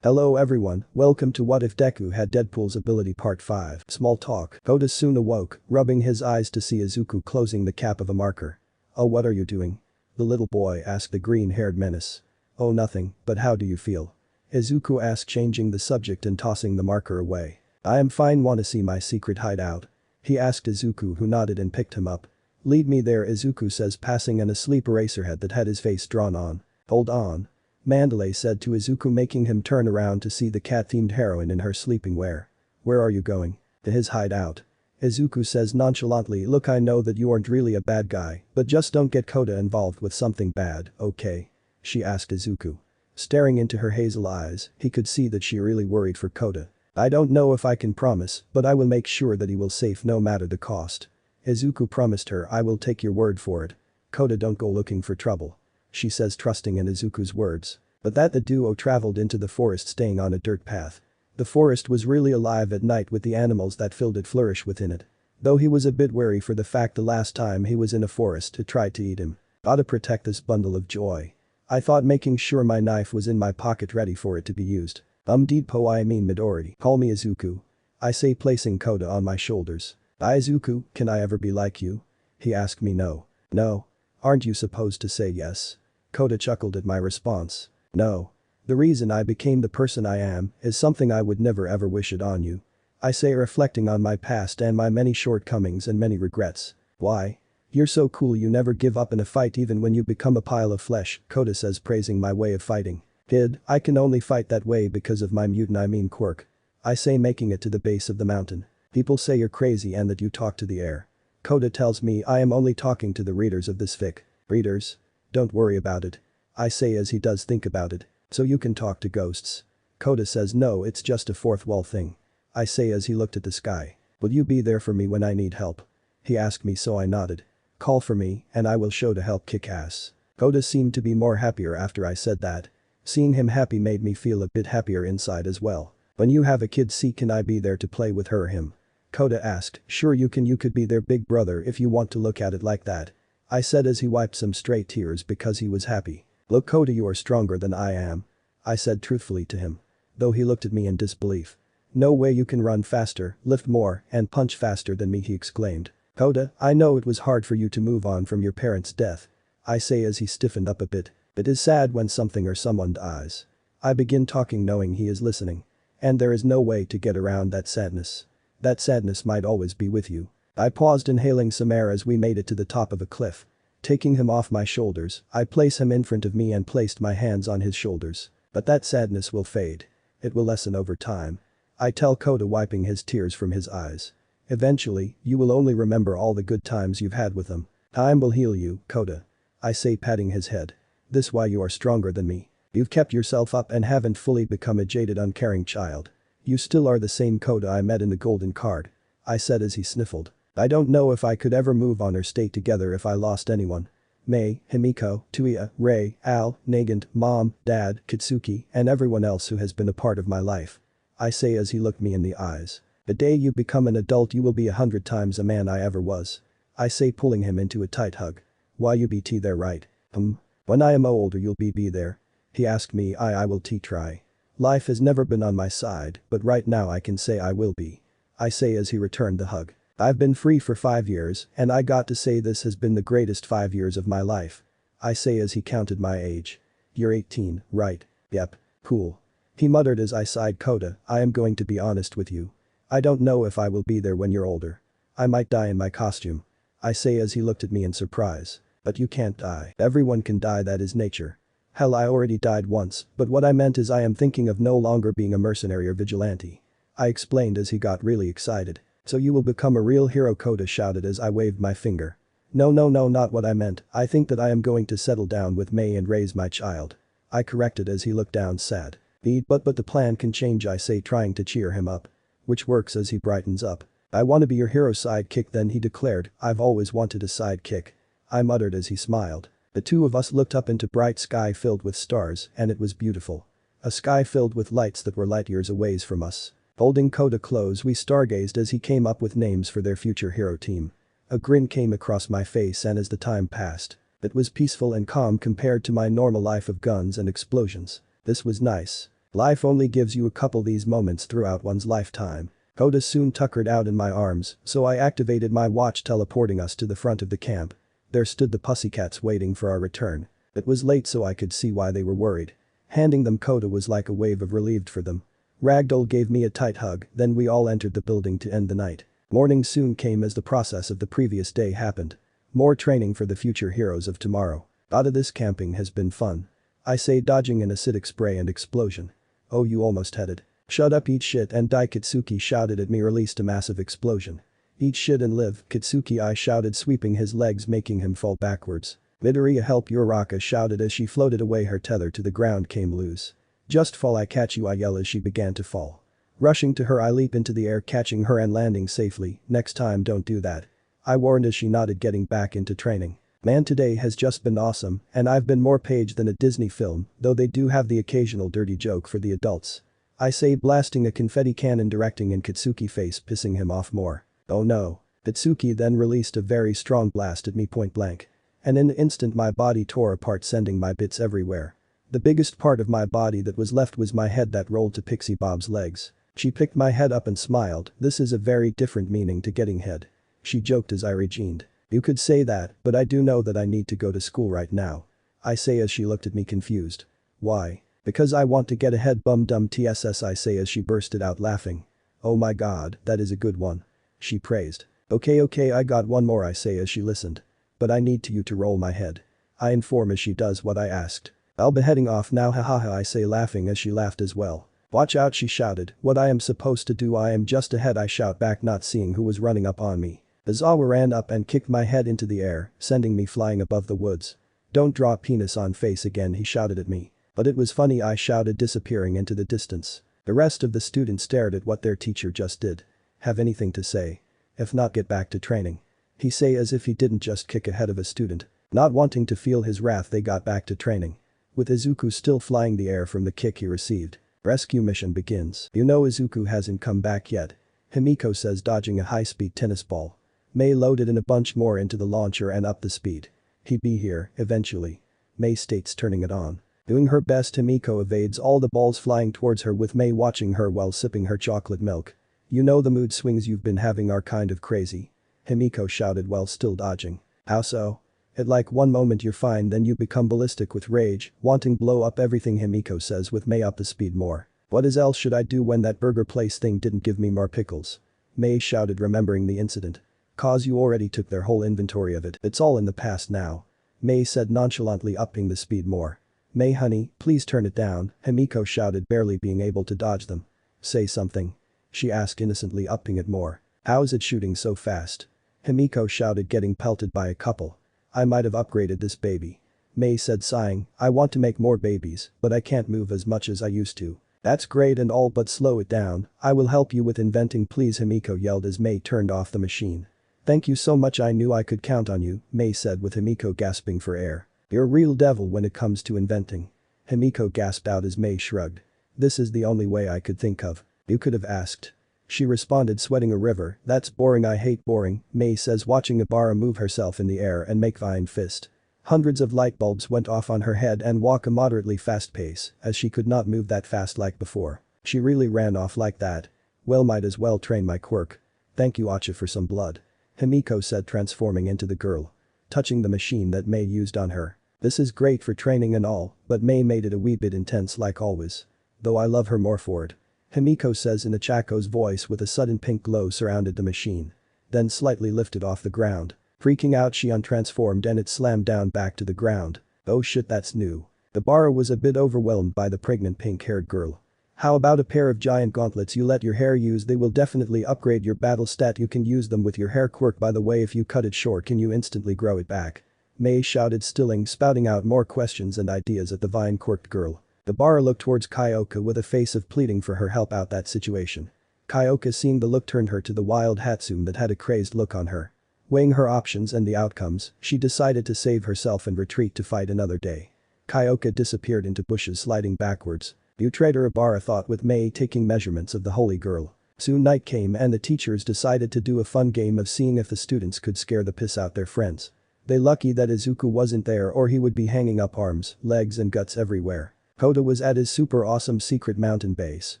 Hello everyone, welcome to What If Deku Had Deadpool's Ability Part 5. Small talk. Kota soon awoke, rubbing his eyes to see Izuku closing the cap of a marker. "Oh, what are you doing?" the little boy asked the green-haired menace. "Oh, nothing, but how do you feel?" Izuku asked, changing the subject and tossing the marker away. "I am fine, wanna see my secret hideout?" he asked Izuku, who nodded and picked him up. "Lead me there," Izuku says, passing an asleep Eraserhead that had his face drawn on. "Hold on," Mandalay said to Izuku, making him turn around to see the cat-themed heroine in her sleeping wear. "Where are you going?" "To his hideout." Izuku says nonchalantly, "Look, I know that you aren't really a bad guy, but just don't get Kota involved with something bad, okay?" she asked Izuku. Staring into her hazel eyes, he could see that she really worried for Kota. "I don't know if I can promise, but I will make sure that he will safe no matter the cost." Izuku promised her, "I will take your word for it. Kota, don't go looking for trouble," she says, trusting in Izuku's words. But that the duo traveled into the forest, staying on a dirt path. The forest was really alive at night with the animals that filled it flourish within it. Though he was a bit wary for the fact the last time he was in a forest it tried to eat him. "Gotta protect this bundle of joy. I thought making sure my knife was in my pocket ready for it to be used. Deadpool, I mean Midoriya. Call me Izuku," I say, placing Kota on my shoulders. "Izuku, can I ever be like you?" he asked me. No. Aren't you supposed to say yes?" Kota chuckled at my response. "No. The reason I became the person I am is something I would never ever wish it on you," I say, reflecting on my past and my many shortcomings and many regrets. "Why? You're so cool, you never give up in a fight even when you become a pile of flesh," Kota says, praising my way of fighting. "Kid, I can only fight that way because of my mutant quirk," I say, making it to the base of the mountain. "People say you're crazy and that you talk to the air." Kota tells me I am only talking to the readers of this fic. "Readers? Don't worry about it," I say as he does think about it. "So you can talk to ghosts?" Kota says no, it's just a fourth wall thing, I say as he looked at the sky. "Will you be there for me when I need help?" he asked me, so I nodded. "Call for me and I will show to help kick ass." Kota seemed to be more happier after I said that. Seeing him happy made me feel a bit happier inside as well. "When you have a kid, see, can I be there to play with her or him?" Kota asked. "Sure you can, you could be their big brother if you want to look at it like that," I said as he wiped some stray tears because he was happy. "Look, Kota, you are stronger than I am," I said truthfully to him. Though he looked at me in disbelief. "No way you can run faster, lift more, and punch faster than me," he exclaimed. "Kota, I know it was hard for you to move on from your parents' death," I say as he stiffened up a bit. "It is sad when something or someone dies." I begin talking knowing he is listening. "And there is no way to get around that sadness. That sadness might always be with you." I paused, inhaling some air as we made it to the top of a cliff. Taking him off my shoulders, I place him in front of me and placed my hands on his shoulders. "But that sadness will fade. It will lessen over time," I tell Kota, wiping his tears from his eyes. "Eventually, you will only remember all the good times you've had with them. Time will heal you, Kota," I say, patting his head. "This why you are stronger than me. You've kept yourself up and haven't fully become a jaded, uncaring child. You still are the same Kota I met in the golden card," I said as he sniffled. "I don't know if I could ever move on or stay together if I lost anyone. Mei, Himiko, Tuya, Rei, Al, Nagant, Mom, Dad, Kitsuki, and everyone else who has been a part of my life," I say as he looked me in the eyes. "The day you become an adult you will be 100 times a man I ever was," I say, pulling him into a tight hug. "Why you be there, right?" "When I am older you'll be there?" he asked me. I will try. "Life has never been on my side, but right now I can say I will be," I say as he returned the hug. "I've been free for 5 years and I got to say this has been the greatest 5 years of my life," I say as he counted my age. "You're 18, right?" "Yep. Cool," he muttered as I sighed. "Kota, I am going to be honest with you. I don't know if I will be there when you're older. I might die in my costume," I say as he looked at me in surprise. "But you can't die. Everyone can die, that is nature." "Hell, I already died once, but what I meant is I am thinking of no longer being a mercenary or vigilante," I explained as he got really excited. "So you will become a real hero," Kota shouted as I waved my finger. No, not what I meant. I think that I am going to settle down with Mei and raise my child," I corrected as he looked down sad. But the plan can change," I say, trying to cheer him up. Which works as he brightens up. "I want to be your hero sidekick then," he declared. "I've always wanted a sidekick," I muttered as he smiled. The two of us looked up into bright sky filled with stars and it was beautiful. A sky filled with lights that were light years away from us. Holding Kota close we stargazed as he came up with names for their future hero team. A grin came across my face and as the time passed, it was peaceful and calm compared to my normal life of guns and explosions. This was nice. Life only gives you a couple these moments throughout one's lifetime. Hoda soon tuckered out in my arms, so I activated my watch teleporting us to the front of the camp. There stood the pussycats waiting for our return. It was late so I could see why they were worried. Handing them Coda was like a wave of relief for them. Ragdoll gave me a tight hug, then we all entered the building to end the night. Morning soon came as the process of the previous day happened. More training for the future heroes of tomorrow. This camping has been fun. I say, dodging an acidic spray and explosion. Oh, you almost had it. Shut up, eat shit, and die, Kitsuki shouted at me, released a massive explosion. Eat shit and live, Kitsuki, I shouted, sweeping his legs, making him fall backwards. Midoriya, help, Uraraka shouted as she floated away, her tether to the ground came loose. Just fall, I catch you, I yell as she began to fall. Rushing to her, I leap into the air, catching her and landing safely. Next time don't do that. I warned as she nodded, getting back into training. Man, today has just been awesome, and I've been more page than a Disney film, though they do have the occasional dirty joke for the adults. I say, blasting a confetti cannon directing in Kitsuki face, pissing him off more. Oh no. Kitsuki then released a very strong blast at me point blank. And in an instant my body tore apart, sending my bits everywhere. The biggest part of my body that was left was my head that rolled to Pixie Bob's legs. She picked my head up and smiled, this is a very different meaning to getting head. She joked as I rejoined. You could say that, but I do know that I need to go to school right now. I say as she looked at me confused. Why? Because I want to get ahead, bum dum tss, I say as she bursted out laughing. Oh my god, that is a good one. She praised. Okay, I got one more, I say as she listened. But I need you to roll my head. I inform as she does what I asked. I'll be heading off now, hahaha, I say, laughing as she laughed as well. Watch out, she shouted. What I am supposed to do? I am just ahead, I shout back, not seeing who was running up on me. Izawa ran up and kicked my head into the air, sending me flying above the woods. Don't draw penis on face again, he shouted at me. But it was funny, I shouted, disappearing into the distance. The rest of the students stared at what their teacher just did. Have anything to say? If not, get back to training. He say as if he didn't just kick ahead of a student. Not wanting to feel his wrath, they got back to training. With Izuku still flying the air from the kick he received. Rescue mission begins. You know Izuku hasn't come back yet. Himiko says, dodging a high-speed tennis ball. Mei loaded in a bunch more into the launcher and upped the speed. He'd be here, eventually. Mei states, turning it on. Doing her best, Himiko evades all the balls flying towards her, with Mei watching her while sipping her chocolate milk. You know the mood swings you've been having are kind of crazy. Himiko shouted while still dodging. How so? At like one moment you're fine, then you become ballistic with rage, wanting blow up everything, Himiko says, with Mei up the speed more. What else should I do when that burger place thing didn't give me more pickles? Mei shouted, remembering the incident. Cause you already took their whole inventory of it, it's all in the past now. Mei said, nonchalantly upping the speed more. Mei honey, please turn it down, Himiko shouted, barely being able to dodge them. Say something. She asked, innocently upping it more. How is it shooting so fast? Himiko shouted, getting pelted by a couple. I might have upgraded this baby. Mei said, sighing, I want to make more babies, but I can't move as much as I used to. That's great and all, but slow it down. I will help you with inventing, please, Himiko yelled as Mei turned off the machine. Thank you so much, I knew I could count on you, Mei said, with Himiko gasping for air. You're a real devil when it comes to inventing. Himiko gasped out as Mei shrugged. This is the only way I could think of. You could have asked. She responded, sweating a river. That's boring, I hate boring, Mei says, watching Abara move herself in the air and make vine fist. Hundreds of light bulbs went off on her head and walk a moderately fast pace, as she could not move that fast like before. She really ran off like that. Well, might as well train my quirk. Thank you, Acha, for some blood. Himiko said, transforming into the girl. Touching the machine that Mei used on her. This is great for training and all, but Mei made it a wee bit intense like always. Though I love her more for it. Himiko says in a Chaco's voice, with a sudden pink glow surrounded the machine. Then slightly lifted off the ground. Freaking out, she untransformed and it slammed down back to the ground. Oh shit, that's new. The Bara was a bit overwhelmed by the pregnant pink-haired girl. How about a pair of giant gauntlets you let your hair use? They will definitely upgrade your battle stat. You can use them with your hair quirk, by the way. If you cut it short, can you instantly grow it back? Mei shouted, stilling, spouting out more questions and ideas at the vine-quirked girl. The Bara looked towards Kyoka with a face of pleading for her help out that situation. Kyoka, seeing the look, turned her to the wild Hatsune that had a crazed look on her. Weighing her options and the outcomes, she decided to save herself and retreat to fight another day. Kyoka disappeared into bushes, sliding backwards. You traitor, Abara thought, with Mei taking measurements of the holy girl. Soon night came and the teachers decided to do a fun game of seeing if the students could scare the piss out their friends. They lucky that Izuku wasn't there or he would be hanging up arms, legs and guts everywhere. Kota was at his super awesome secret mountain base,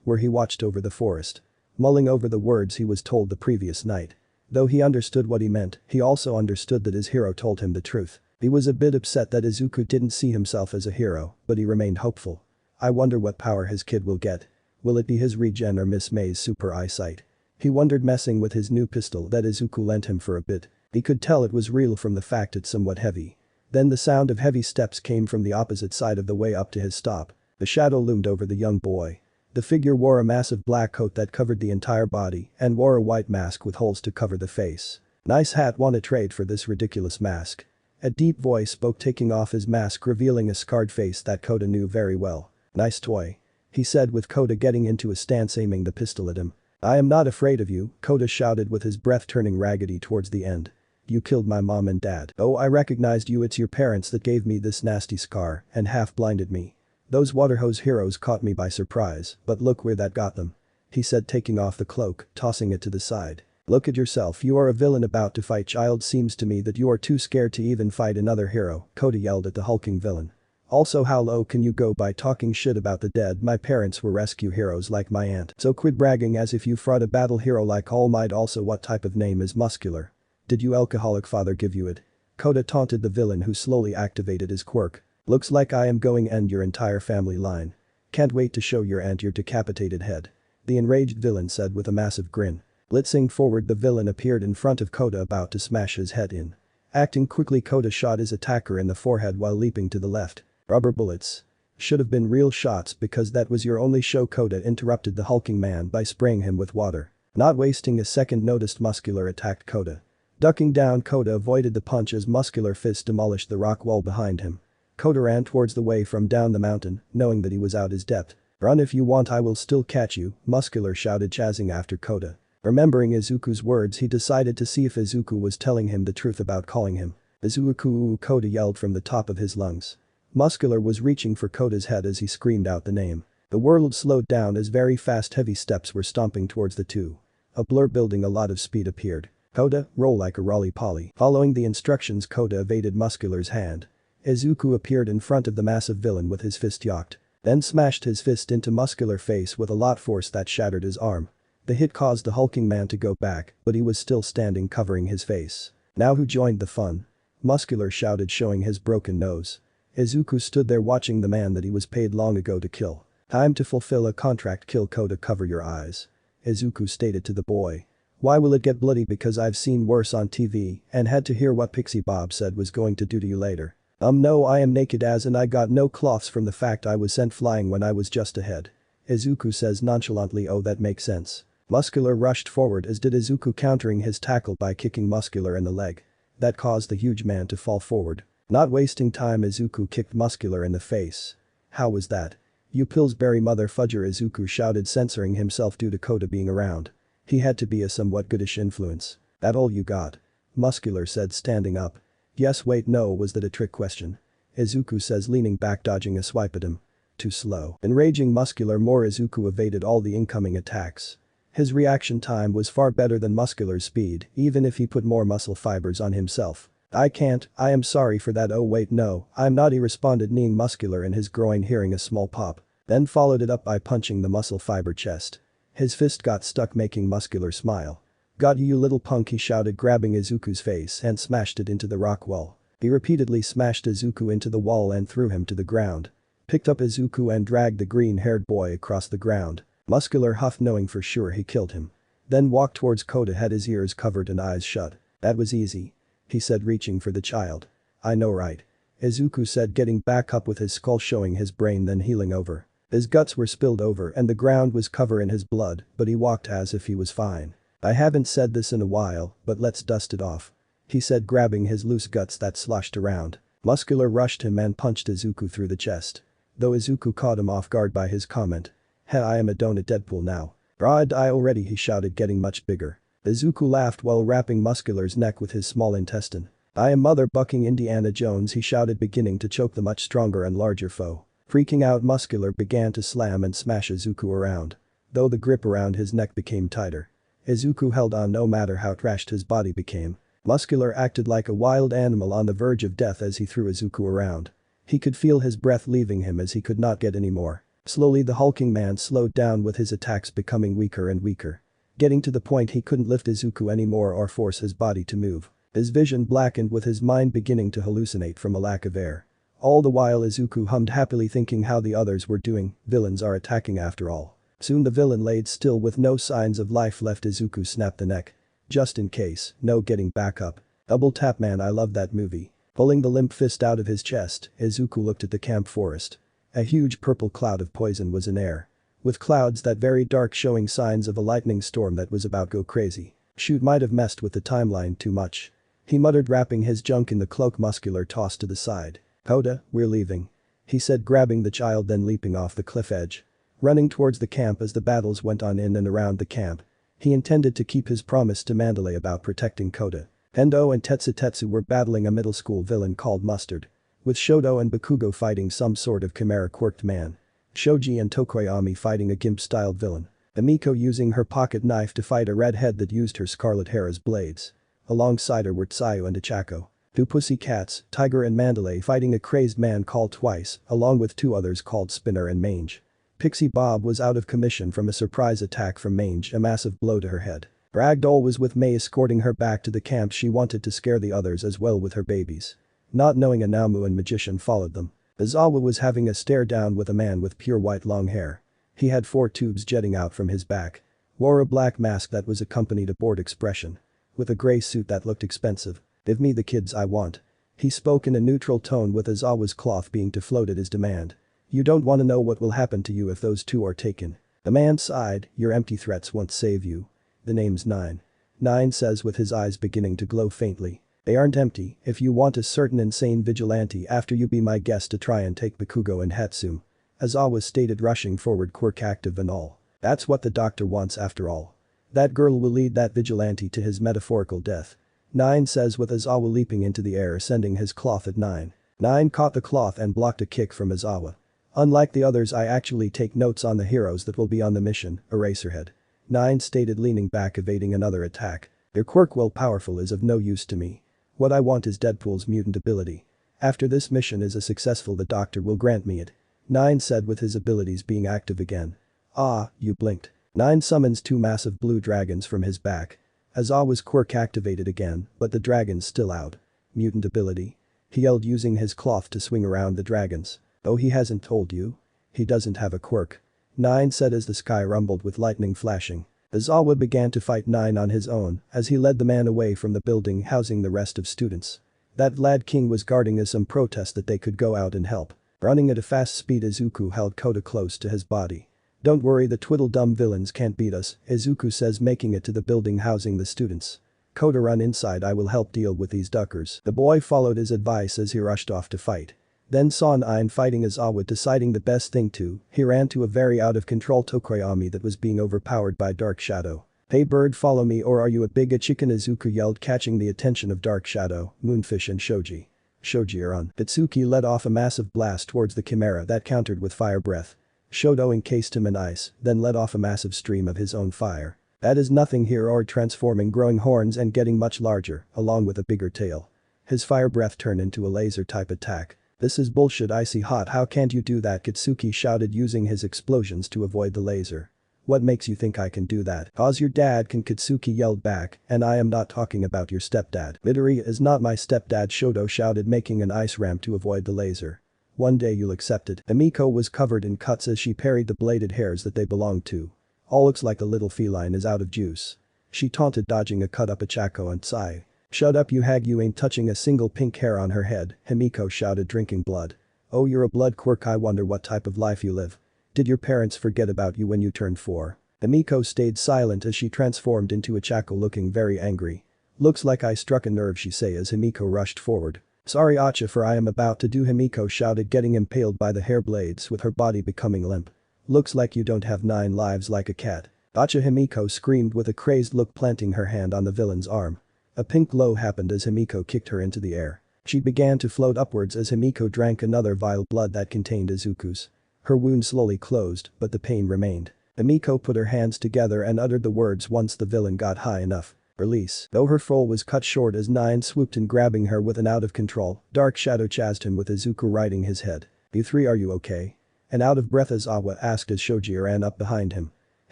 where he watched over the forest. Mulling over the words he was told the previous night. Though he understood what he meant, he also understood that his hero told him the truth. He was a bit upset that Izuku didn't see himself as a hero, but he remained hopeful. I wonder what power his kid will get. Will it be his regen or Miss May's super eyesight? He wondered, messing with his new pistol that Izuku lent him for a bit. He could tell it was real from the fact it's somewhat heavy. Then the sound of heavy steps came from the opposite side of the way up to his stop. The shadow loomed over the young boy. The figure wore a massive black coat that covered the entire body and wore a white mask with holes to cover the face. Nice hat, wanna trade for this ridiculous mask? A deep voice spoke, taking off his mask, revealing a scarred face that Kota knew very well. Nice toy. He said, with Kota getting into a stance, aiming the pistol at him. I am not afraid of you, Kota shouted, with his breath turning raggedy towards the end. You killed my mom and dad. Oh, I recognized you, it's your parents that gave me this nasty scar and half blinded me. Those waterhose heroes caught me by surprise, but look where that got them. He said, taking off the cloak, tossing it to the side. Look at yourself, you are a villain about to fight child. Seems to me that you are too scared to even fight another hero, Kota yelled at the hulking villain. Also, how low can you go by talking shit about the dead? My parents were rescue heroes like my aunt. So quit bragging as if you fought a battle hero like All Might. Also, what type of name is Muscular? Did your alcoholic father give you it? Kota taunted the villain, who slowly activated his quirk. Looks like I am going to end your entire family line. Can't wait to show your aunt your decapitated head. The enraged villain said with a massive grin. Blitzing forward, the villain appeared in front of Kota, about to smash his head in. Acting quickly, Kota shot his attacker in the forehead while leaping to the left. Rubber bullets. Should have been real shots because that was your only show. Kota interrupted the hulking man by spraying him with water. Not wasting a second, noticed Muscular attacked Kota. Ducking down, Kota avoided the punch as Muscular fist demolished the rock wall behind him. Kota ran towards the way from down the mountain, knowing that he was out his depth. Run if you want, I will still catch you, Muscular shouted, chasing after Kota. Remembering Izuku's words, he decided to see if Izuku was telling him the truth about calling him Izuku, Kota yelled from the top of his lungs. Muscular was reaching for Kota's head as he screamed out the name. The world slowed down as very fast, heavy steps were stomping towards the two. A blur building a lot of speed appeared. Kota, roll like a roly-poly. Following the instructions, Kota evaded Muscular's hand. Izuku appeared in front of the massive villain with his fist yanked. Then smashed his fist into Muscular face with a lot force that shattered his arm. The hit caused the hulking man to go back, but he was still standing, covering his face. Now who joined the fun? Muscular shouted, showing his broken nose. Izuku stood there watching the man that he was paid long ago to kill. Time to fulfill a contract, kill Kota, cover your eyes. Izuku stated to the boy. Why will it get bloody? Because I've seen worse on TV and had to hear what Pixie Bob said was going to do to you later. No, I am naked as and I got no cloths from the fact I was sent flying when I was just ahead. Izuku says nonchalantly, oh, that makes sense. Muscular rushed forward, as did Izuku, countering his tackle by kicking Muscular in the leg. That caused the huge man to fall forward. Not wasting time, Izuku kicked Muscular in the face. How was that? You Pillsbury mother fudger, Izuku shouted, censoring himself due to Kota being around. He had to be a somewhat goodish influence. That all you got? Muscular said, standing up. Yes, wait, no, was that a trick question? Izuku says, leaning back, dodging a swipe at him. Too slow. Enraging Muscular more, Izuku evaded all the incoming attacks. His reaction time was far better than Muscular's speed, even if he put more muscle fibers on himself. I can't, I am sorry for that, oh wait no, I'm not, he responded, kneeing Muscular in his groin, hearing a small pop. Then followed it up by punching the muscle fiber chest. His fist got stuck, making Muscular smile. Got you little punk, he shouted, grabbing Izuku's face and smashed it into the rock wall. He repeatedly smashed Izuku into the wall and threw him to the ground. Picked up Izuku and dragged the green-haired boy across the ground. Muscular huffed, knowing for sure he killed him. Then walked towards Kota, had his ears covered and eyes shut. That was easy. He said, reaching for the child. I know, right? Izuku said, getting back up with his skull showing his brain, then healing over. His guts were spilled over and the ground was covered in his blood, but he walked as if he was fine. I haven't said this in a while, but let's dust it off. He said, grabbing his loose guts that sloshed around. Muscular rushed him and punched Izuku through the chest. Though Izuku caught him off guard by his comment. Hey, I am a donut Deadpool now. I'd die already, he shouted, getting much bigger. Izuku laughed while wrapping Muscular's neck with his small intestine. I am mother bucking Indiana Jones, he shouted, beginning to choke the much stronger and larger foe. Freaking out, Muscular began to slam and smash Izuku around. Though the grip around his neck became tighter. Izuku held on no matter how trashed his body became. Muscular acted like a wild animal on the verge of death as he threw Izuku around. He could feel his breath leaving him as he could not get any more. Slowly the hulking man slowed down with his attacks becoming weaker and weaker. Getting to the point he couldn't lift Izuku anymore or force his body to move. His vision blackened with his mind beginning to hallucinate from a lack of air. All the while Izuku hummed happily thinking how the others were doing, villains are attacking after all. Soon the villain laid still with no signs of life left. Izuku snapped the neck. Just in case, no getting back up. Double tap man, I love that movie. Pulling the limp fist out of his chest, Izuku looked at the camp forest. A huge purple cloud of poison was in air. With clouds that very dark showing signs of a lightning storm that was about go crazy. Shoot might have messed with the timeline too much. He muttered wrapping his junk in the cloak. Muscular tossed to the side. Koda, we're leaving. He said grabbing the child then leaping off the cliff edge. Running towards the camp as the battles went on in and around the camp. He intended to keep his promise to Mandalay about protecting Koda. Endo and Tetsu were battling a middle school villain called Mustard. With Shoto and Bakugo fighting some sort of chimera quirked man. Shoji and Tokoyami fighting a gimp-styled villain. Emiko using her pocket knife to fight a redhead that used her scarlet hair as blades. Alongside her were Tsuyu and Ichako. Two pussycats, Tiger and Mandalay fighting a crazed man called Twice, along with two others called Spinner and Mange. Pixie Bob was out of commission from a surprise attack from Mange, a massive blow to her head. Ragdoll was with May escorting her back to the camp. She wanted to scare the others as well with her babies. Not knowing a Namu and magician followed them. Izawa was having a stare down with a man with pure white long hair. He had 4 tubes jetting out from his back. Wore a black mask that was accompanied a bored expression. With a grey suit that looked expensive. Give me the kids I want. He spoke in a neutral tone with Izawa's cloth being to float at his demand. You don't want to know what will happen to you if those 2 are taken. The man sighed, your empty threats won't save you. The name's 9. 9 says with his eyes beginning to glow faintly. They aren't empty if you want a certain insane vigilante after you be my guest to try and take Bakugo and Hatsume. Izawa stated rushing forward quirk active and all. That's what the doctor wants after all. That girl will lead that vigilante to his metaphorical death. 9 says with Izawa leaping into the air sending his cloth at 9. 9 caught the cloth and blocked a kick from Izawa. Unlike the others I actually take notes on the heroes that will be on the mission, Eraserhead. 9 stated leaning back evading another attack. Their quirk while powerful is of no use to me. What I want is Deadpool's mutant ability. After this mission is a successful the doctor will grant me it. 9 said with his abilities being active again. Ah, you blinked. 9 summons 2 massive blue dragons from his back. Izawa's quirk activated again, but the dragons still out. Mutant ability. He yelled using his cloth to swing around the dragons. Oh, he hasn't told you? He doesn't have a quirk. 9 said as the sky rumbled with lightning flashing. Izawa began to fight 9 on his own as he led the man away from the building housing the rest of students. That Vlad King was guarding as some protest that they could go out and help. Running at a fast speed Izuku held Koda close to his body. Don't worry, the twiddle-dum villains can't beat us, Izuku says making it to the building housing the students. Koda run inside, I will help deal with these duckers. The boy followed his advice as he rushed off to fight. Then saw 9 fighting Izawa deciding the best thing to, he ran to a very out of control Tokoyami that was being overpowered by Dark Shadow. Hey bird, follow me or are you a big chicken, Izuku yelled catching the attention of Dark Shadow, Moonfish and Shoji. Shoji are on. Itsuki let off a massive blast towards the chimera that countered with fire breath. Shoto encased him in ice, then let off a massive stream of his own fire. That is nothing here or transforming growing horns and getting much larger, along with a bigger tail. His fire breath turned into a laser type attack. This is bullshit, icy hot, how can't you do that, Kitsuki shouted using his explosions to avoid the laser. What makes you think I can do that? Cause your dad can, Kitsuki yelled back, and I am not talking about your stepdad. Midoriya is not my stepdad, Shoto shouted making an ice ramp to avoid the laser. One day you'll accept it. Emiko was covered in cuts as she parried the bladed hairs that they belonged to. All looks like the little feline is out of juice. She taunted dodging a cut up Ichako and Tsuyu. Shut up you hag, you ain't touching a single pink hair on her head, Himiko shouted drinking blood. Oh, you're a blood quirk, I wonder what type of life you live. Did your parents forget about you when you turned 4? Himiko stayed silent as she transformed into Ichako looking very angry. Looks like I struck a nerve, she say as Himiko rushed forward. Sorry Acha for I am about to do, Himiko shouted getting impaled by the hair blades with her body becoming limp. Looks like you don't have 9 lives like a cat. Acha, Himiko screamed with a crazed look planting her hand on the villain's arm. A pink glow happened as Himiko kicked her into the air. She began to float upwards as Himiko drank another vial blood that contained Izuku's. Her wound slowly closed, but the pain remained. Himiko put her hands together and uttered the words once the villain got high enough. Release. Though her fall was cut short as Nine swooped in, grabbing her with an out of control, dark shadow chased him with Izuku riding his head. You three, are you okay? An out of breath Aizawa asked as Shoji ran up behind him.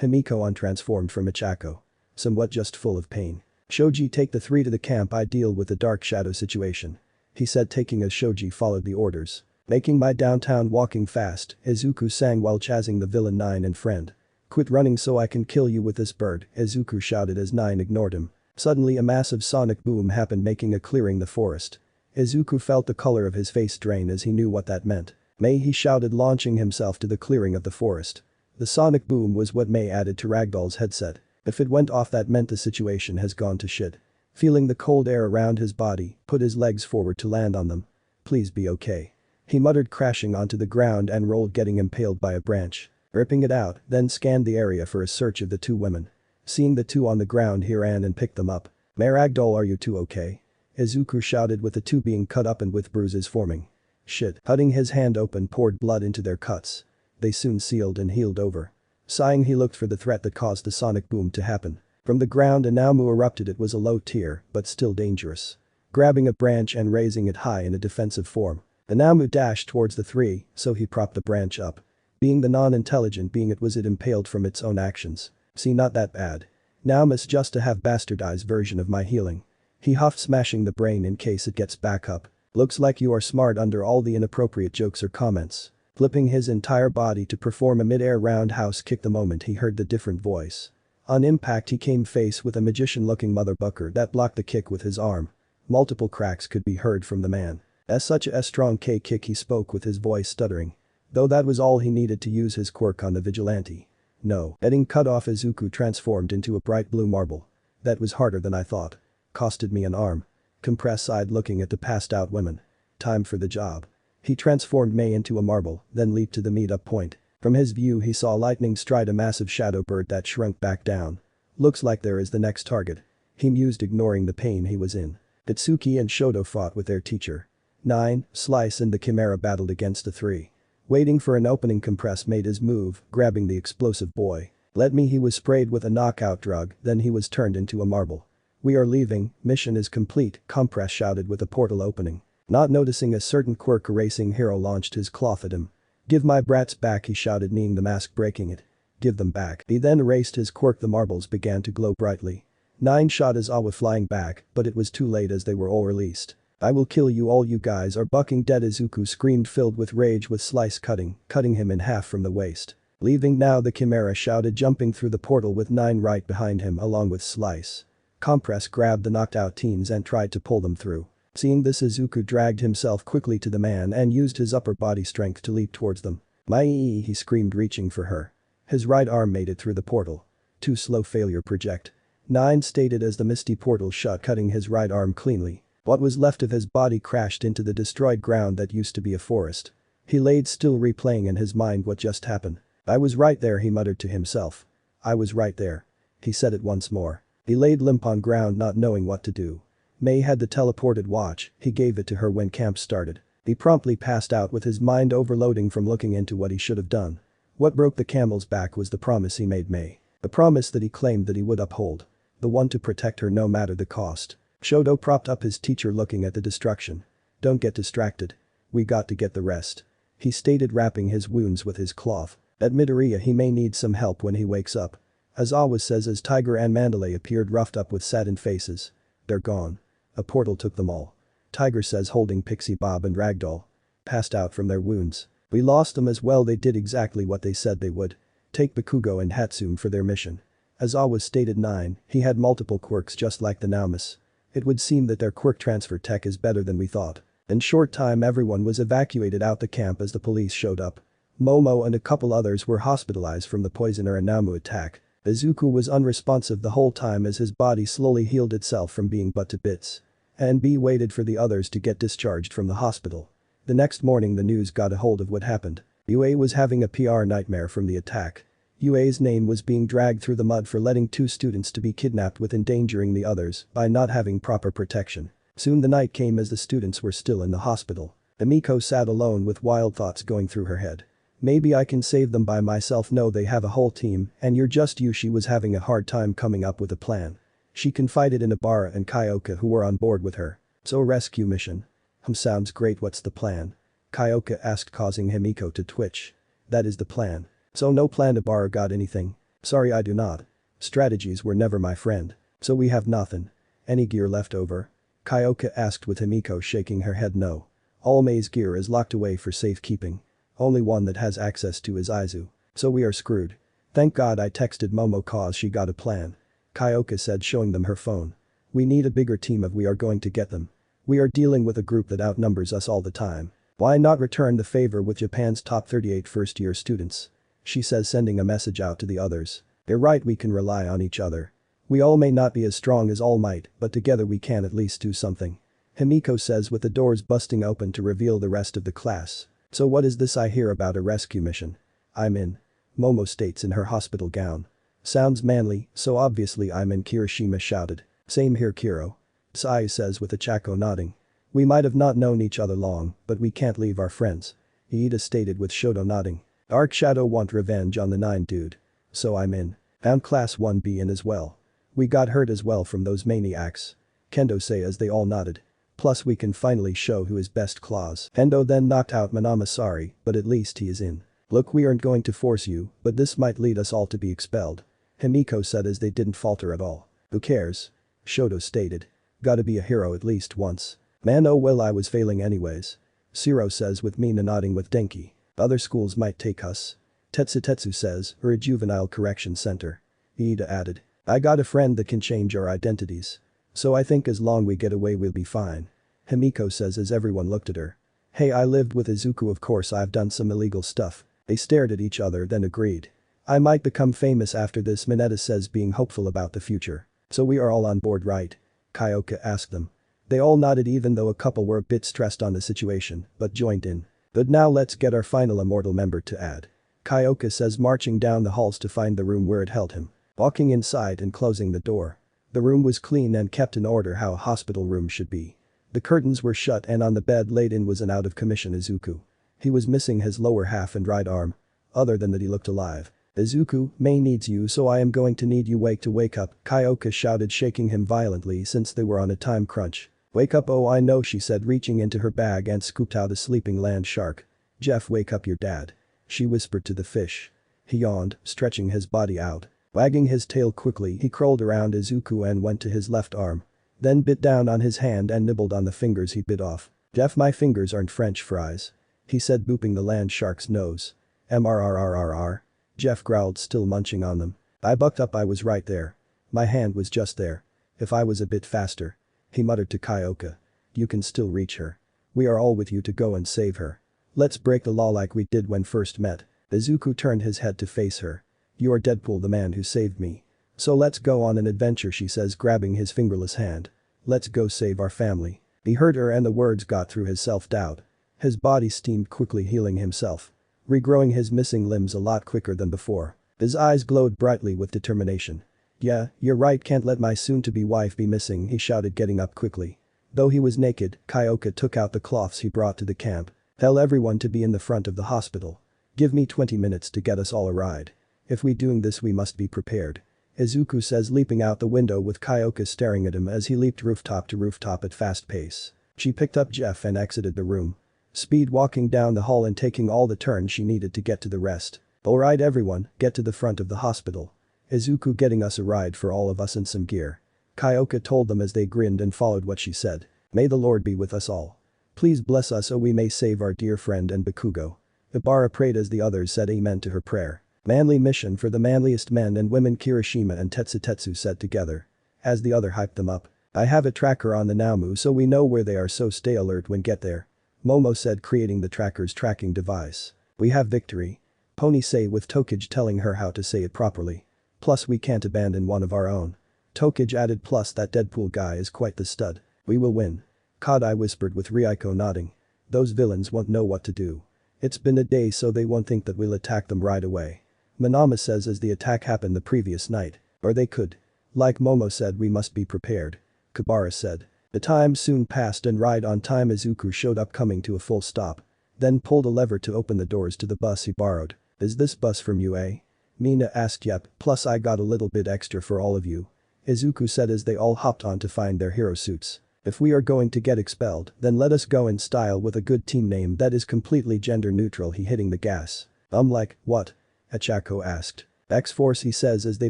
Himiko untransformed from Michako. Somewhat just full of pain. Shoji, take the three to the camp, I deal with the dark shadow situation. He said, taking as Shoji followed the orders. Making my downtown walking fast, Izuku sang while chasing the villain Nine and friend. Quit running so I can kill you with this bird, Izuku shouted as Nine ignored him. Suddenly a massive sonic boom happened, making a clearing the forest. Izuku felt the color of his face drain as he knew what that meant. May, he shouted, launching himself to the clearing of the forest. The sonic boom was what May added to Ragdoll's headset. If it went off, that meant the situation has gone to shit. Feeling the cold air around his body, put his legs forward to land on them. Please be okay. He muttered, crashing onto the ground and rolled, getting impaled by a branch. Ripping it out, then scanned the area for a search of the two women. Seeing the two on the ground, he ran and picked them up. May, Ragdoll, are you two okay? Izuku shouted, with the two being cut up and with bruises forming. Shit. Cutting his hand open, poured blood into their cuts. They soon sealed and healed over. Sighing, he looked for the threat that caused the sonic boom to happen. From the ground, a Namu erupted. It was a low tier, but still dangerous. Grabbing a branch and raising it high in a defensive form. The Namu dashed towards the three, so he propped the branch up. Being the non-intelligent being it was, it impaled from its own actions. See, not that bad. Now must just to have bastardized version of my healing. He huffed, smashing the brain in case it gets back up. Looks like you are smart under all the inappropriate jokes or comments. Flipping his entire body to perform a mid-air roundhouse kick the moment he heard the different voice. On impact, he came face with a magician-looking motherfucker that blocked the kick with his arm. Multiple cracks could be heard from the man. As such a strong kick, he spoke with his voice stuttering. Though that was all he needed to use his quirk on the vigilante. No. Getting cut off, Izuku transformed into a bright blue marble. That was harder than I thought. Costed me an arm. Compress sighed, looking at the passed out women. Time for the job. He transformed May into a marble, then leaped to the meet-up point. From his view, he saw lightning strike a massive shadow bird that shrunk back down. Looks like there is the next target. He mused, ignoring the pain he was in. Itsuki and Shoto fought with their teacher. Nine, Slice and the Chimera battled against the three. Waiting for an opening, Compress made his move, grabbing the explosive boy. Let me, he was sprayed with a knockout drug, then he was turned into a marble. We are leaving, mission is complete, Compress shouted with a portal opening. Not noticing a certain quirk, erasing hero launched his cloth at him. Give my brats back, he shouted, kneeing the mask, breaking it. Give them back. He then erased his quirk. The marbles began to glow brightly. Nine shot Aizawa flying back, but it was too late as they were all released. I will kill you all, you guys are bucking dead, Izuku screamed, filled with rage, with Slice cutting him in half from the waist. Leaving now, the Chimera shouted, jumping through the portal with Nine right behind him along with Slice. Compress grabbed the knocked out teens and tried to pull them through. Seeing this, Izuku dragged himself quickly to the man and used his upper body strength to leap towards them. My ee, he screamed, reaching for her. His right arm made it through the portal. Too slow, failure project. Nine stated as the misty portal shut, cutting his right arm cleanly. What was left of his body crashed into the destroyed ground that used to be a forest. He laid still, replaying in his mind what just happened. I was right there, he muttered to himself. I was right there. He said it once more. He laid limp on ground, not knowing what to do. May had the teleported watch, he gave it to her when camp started. He promptly passed out with his mind overloading from looking into what he should have done. What broke the camel's back was the promise he made May. The promise that he claimed that he would uphold. The one to protect her no matter the cost. Shoto propped up his teacher, looking at the destruction. Don't get distracted. We got to get the rest. He stated, wrapping his wounds with his cloth. At Midoriya, he may need some help when he wakes up. Aizawa says as Tiger and Mandalay appeared, roughed up with saddened faces. They're gone. A portal took them all. Tiger says, holding Pixie Bob and Ragdoll. Passed out from their wounds. We lost them as well. They did exactly what they said they would. Take Bakugo and Hatsune for their mission. Aizawa stated. Nine, he had multiple quirks just like the Naumus. It would seem that their quirk transfer tech is better than we thought. In short time, everyone was evacuated out the camp as the police showed up. Momo and a couple others were hospitalized from the poisoner and Namu attack. Izuku was unresponsive the whole time as his body slowly healed itself from being butt to bits. And B waited for the others to get discharged from the hospital. The next morning, the news got a hold of what happened. UA was having a PR nightmare from the attack. UA's name was being dragged through the mud for letting two students to be kidnapped with endangering the others by not having proper protection. Soon the night came as the students were still in the hospital. Amiko sat alone with wild thoughts going through her head. Maybe I can save them by myself. No, they have a whole team and you're just you. She was having a hard time coming up with a plan. She confided in Ibara and Kyoka who were on board with her. So rescue mission. Sounds great, what's the plan? Kyoka asked, causing Himiko to twitch. That is the plan. So no plan. Ibara got anything? Sorry, I do not. Strategies were never my friend. So we have nothing. Any gear left over? Kyoka asked with Himiko shaking her head no. All Mei's gear is locked away for safekeeping. Only one that has access to is Izu. So we are screwed. Thank God I texted Momo cause she got a plan. Kyoka said, showing them her phone. We need a bigger team if we are going to get them. We are dealing with a group that outnumbers us all the time. Why not return the favor with Japan's top 38 first-year students? She says, sending a message out to the others. They're right, we can rely on each other. We all may not be as strong as All Might, but together we can at least do something. Himiko says with the doors busting open to reveal the rest of the class. So what is this I hear about a rescue mission? I'm in. Momo states in her hospital gown. Sounds manly, so obviously I'm in, Kirishima shouted. Same here, Kiro. Sai says with Achako nodding. We might have not known each other long, but we can't leave our friends. Iida stated with Shoto nodding. Arc Shadow want revenge on the 9 dude. So I'm in. Found class 1B in as well. We got hurt as well from those maniacs. Kendo say as they all nodded. Plus we can finally show who is best claws. Endo then knocked out Manama, sorry, but at least he is in. Look, we aren't going to force you, but this might lead us all to be expelled. Himiko said as they didn't falter at all. Who cares? Shoto stated. Gotta be a hero at least once. Man, oh well, I was failing anyways. Shiro says with Mina nodding with Denki. Other schools might take us. Tetsu says, or a juvenile correction center. Iida added. I got a friend that can change our identities. So I think as long we get away we'll be fine. Himiko says as everyone looked at her. Hey, I lived with Izuku, of course I've done some illegal stuff. They stared at each other then agreed. I might become famous after this, Mineta says, being hopeful about the future. So we are all on board, right? Kyoka asked them. They all nodded even though a couple were a bit stressed on the situation, but joined in. But now let's get our final immortal member to add. Kyoka says, marching down the halls to find the room where it held him. Walking inside and closing the door. The room was clean and kept in order how a hospital room should be. The curtains were shut and on the bed laid in was an out-of-commission Izuku. He was missing his lower half and right arm. Other than that he looked alive. Izuku, Mei needs you, so I am going to need you to wake up, Kyoka shouted, shaking him violently since they were on a time crunch. Wake up, oh I know, she said, reaching into her bag and scooped out a sleeping land shark. Jeff, wake up your dad. She whispered to the fish. He yawned, stretching his body out. Wagging his tail quickly, he crawled around Izuku and went to his left arm. Then bit down on his hand and nibbled on the fingers he bit off. Jeff, my fingers aren't French fries. He said, booping the land shark's nose. MRRRRR. Jeff growled, still munching on them. I bucked up, I was right there. My hand was just there. If I was a bit faster. He muttered to Kyoka. You can still reach her. We are all with you to go and save her. Let's break the law like we did when first met. Izuku turned his head to face her. You are Deadpool, the man who saved me. So let's go on an adventure, she says, grabbing his fingerless hand. Let's go save our family. He heard her and the words got through his self-doubt. His body steamed quickly, healing himself. Regrowing his missing limbs a lot quicker than before. His eyes glowed brightly with determination. Yeah, you're right, can't let my soon-to-be wife be missing, he shouted, getting up quickly. Though he was naked, Kyoka took out the cloths he brought to the camp. Tell everyone to be in the front of the hospital. Give me 20 minutes to get us all a ride. If we doing this we must be prepared. Izuku says, leaping out the window with Kyoka staring at him as he leaped rooftop to rooftop at fast pace. She picked up Jeff and exited the room. Speed walking down the hall and taking all the turns she needed to get to the rest. Alright everyone, get to the front of the hospital. Izuku getting us a ride for all of us and some gear. Kyoka told them as they grinned and followed what she said. May the Lord be with us all. Please bless us so we may save our dear friend and Bakugo. Ibara prayed as the others said amen to her prayer. Manly mission for the manliest men and women, Kirishima and Tetsu said together. As the other hyped them up. I have a tracker on the Namu so we know where they are, so stay alert when get there. Momo said, creating the tracker's tracking device. We have victory. Pony say with Tokage telling her how to say it properly. Plus we can't abandon one of our own. Tokage added, plus that Deadpool guy is quite the stud. We will win. Kodai whispered with Ryuko nodding. Those villains won't know what to do. It's been a day so they won't think that we'll attack them right away. Manama says as the attack happened the previous night. Or they could. Like Momo said, we must be prepared. Kabara said. The time soon passed and right on time Izuku showed up, coming to a full stop. Then pulled a lever to open the doors to the bus he borrowed. Is this bus from you, eh? Mina asked. Yep, plus I got a little bit extra for all of you. Izuku said as they all hopped on to find their hero suits. If we are going to get expelled, then let us go in style with a good team name that is completely gender neutral. He hitting the gas. Like, what? Achako asked. X-Force, he says as they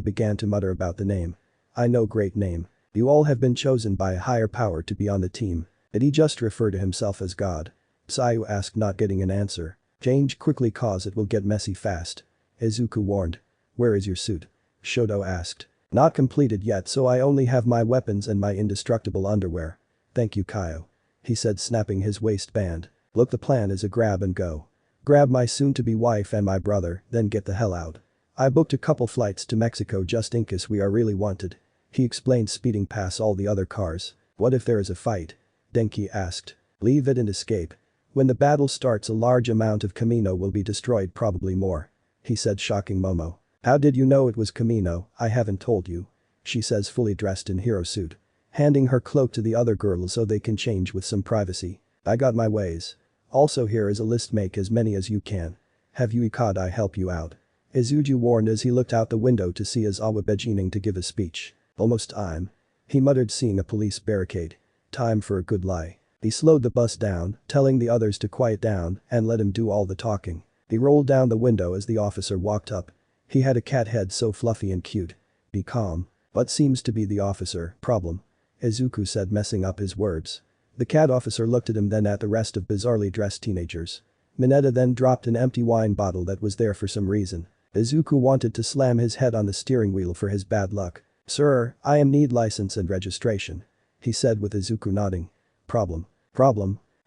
began to mutter about the name. I know, great name. You all have been chosen by a higher power to be on the team. Did he just refer to himself as God? Sayu asked, not getting an answer. Change quickly cause it will get messy fast. Izuku warned. Where is your suit? Shoto asked. Not completed yet, so I only have my weapons and my indestructible underwear. Thank you, Kaio. He said, snapping his waistband. Look, the plan is a grab and go. Grab my soon-to-be wife and my brother, then get the hell out. I booked a couple flights to Mexico just in case we are really wanted. He explained, speeding past all the other cars. What if there is a fight? Denki asked. Leave it and escape. When the battle starts, a large amount of Camino will be destroyed, probably more. He said, shocking Momo. How did you know it was Camino? I haven't told you. She says, fully dressed in hero suit. Handing her cloak to the other girls so they can change with some privacy. I got my ways. Also, here is a list, make as many as you can. Have you Ikad I help you out? Izuku warned as he looked out the window to see Izawa beginning to give a speech. Almost time. He muttered, seeing a police barricade. Time for a good lie. He slowed the bus down, telling the others to quiet down and let him do all the talking. He rolled down the window as the officer walked up. He had a cat head so fluffy and cute. Be calm. What seems to be the officer problem? Izuku said, messing up his words. The cat officer looked at him, then at the rest of bizarrely dressed teenagers. Mineta then dropped an empty wine bottle that was there for some reason. Izuku wanted to slam his head on the steering wheel for his bad luck. Sir, I am need license and registration. He said with Izuku nodding. Problem.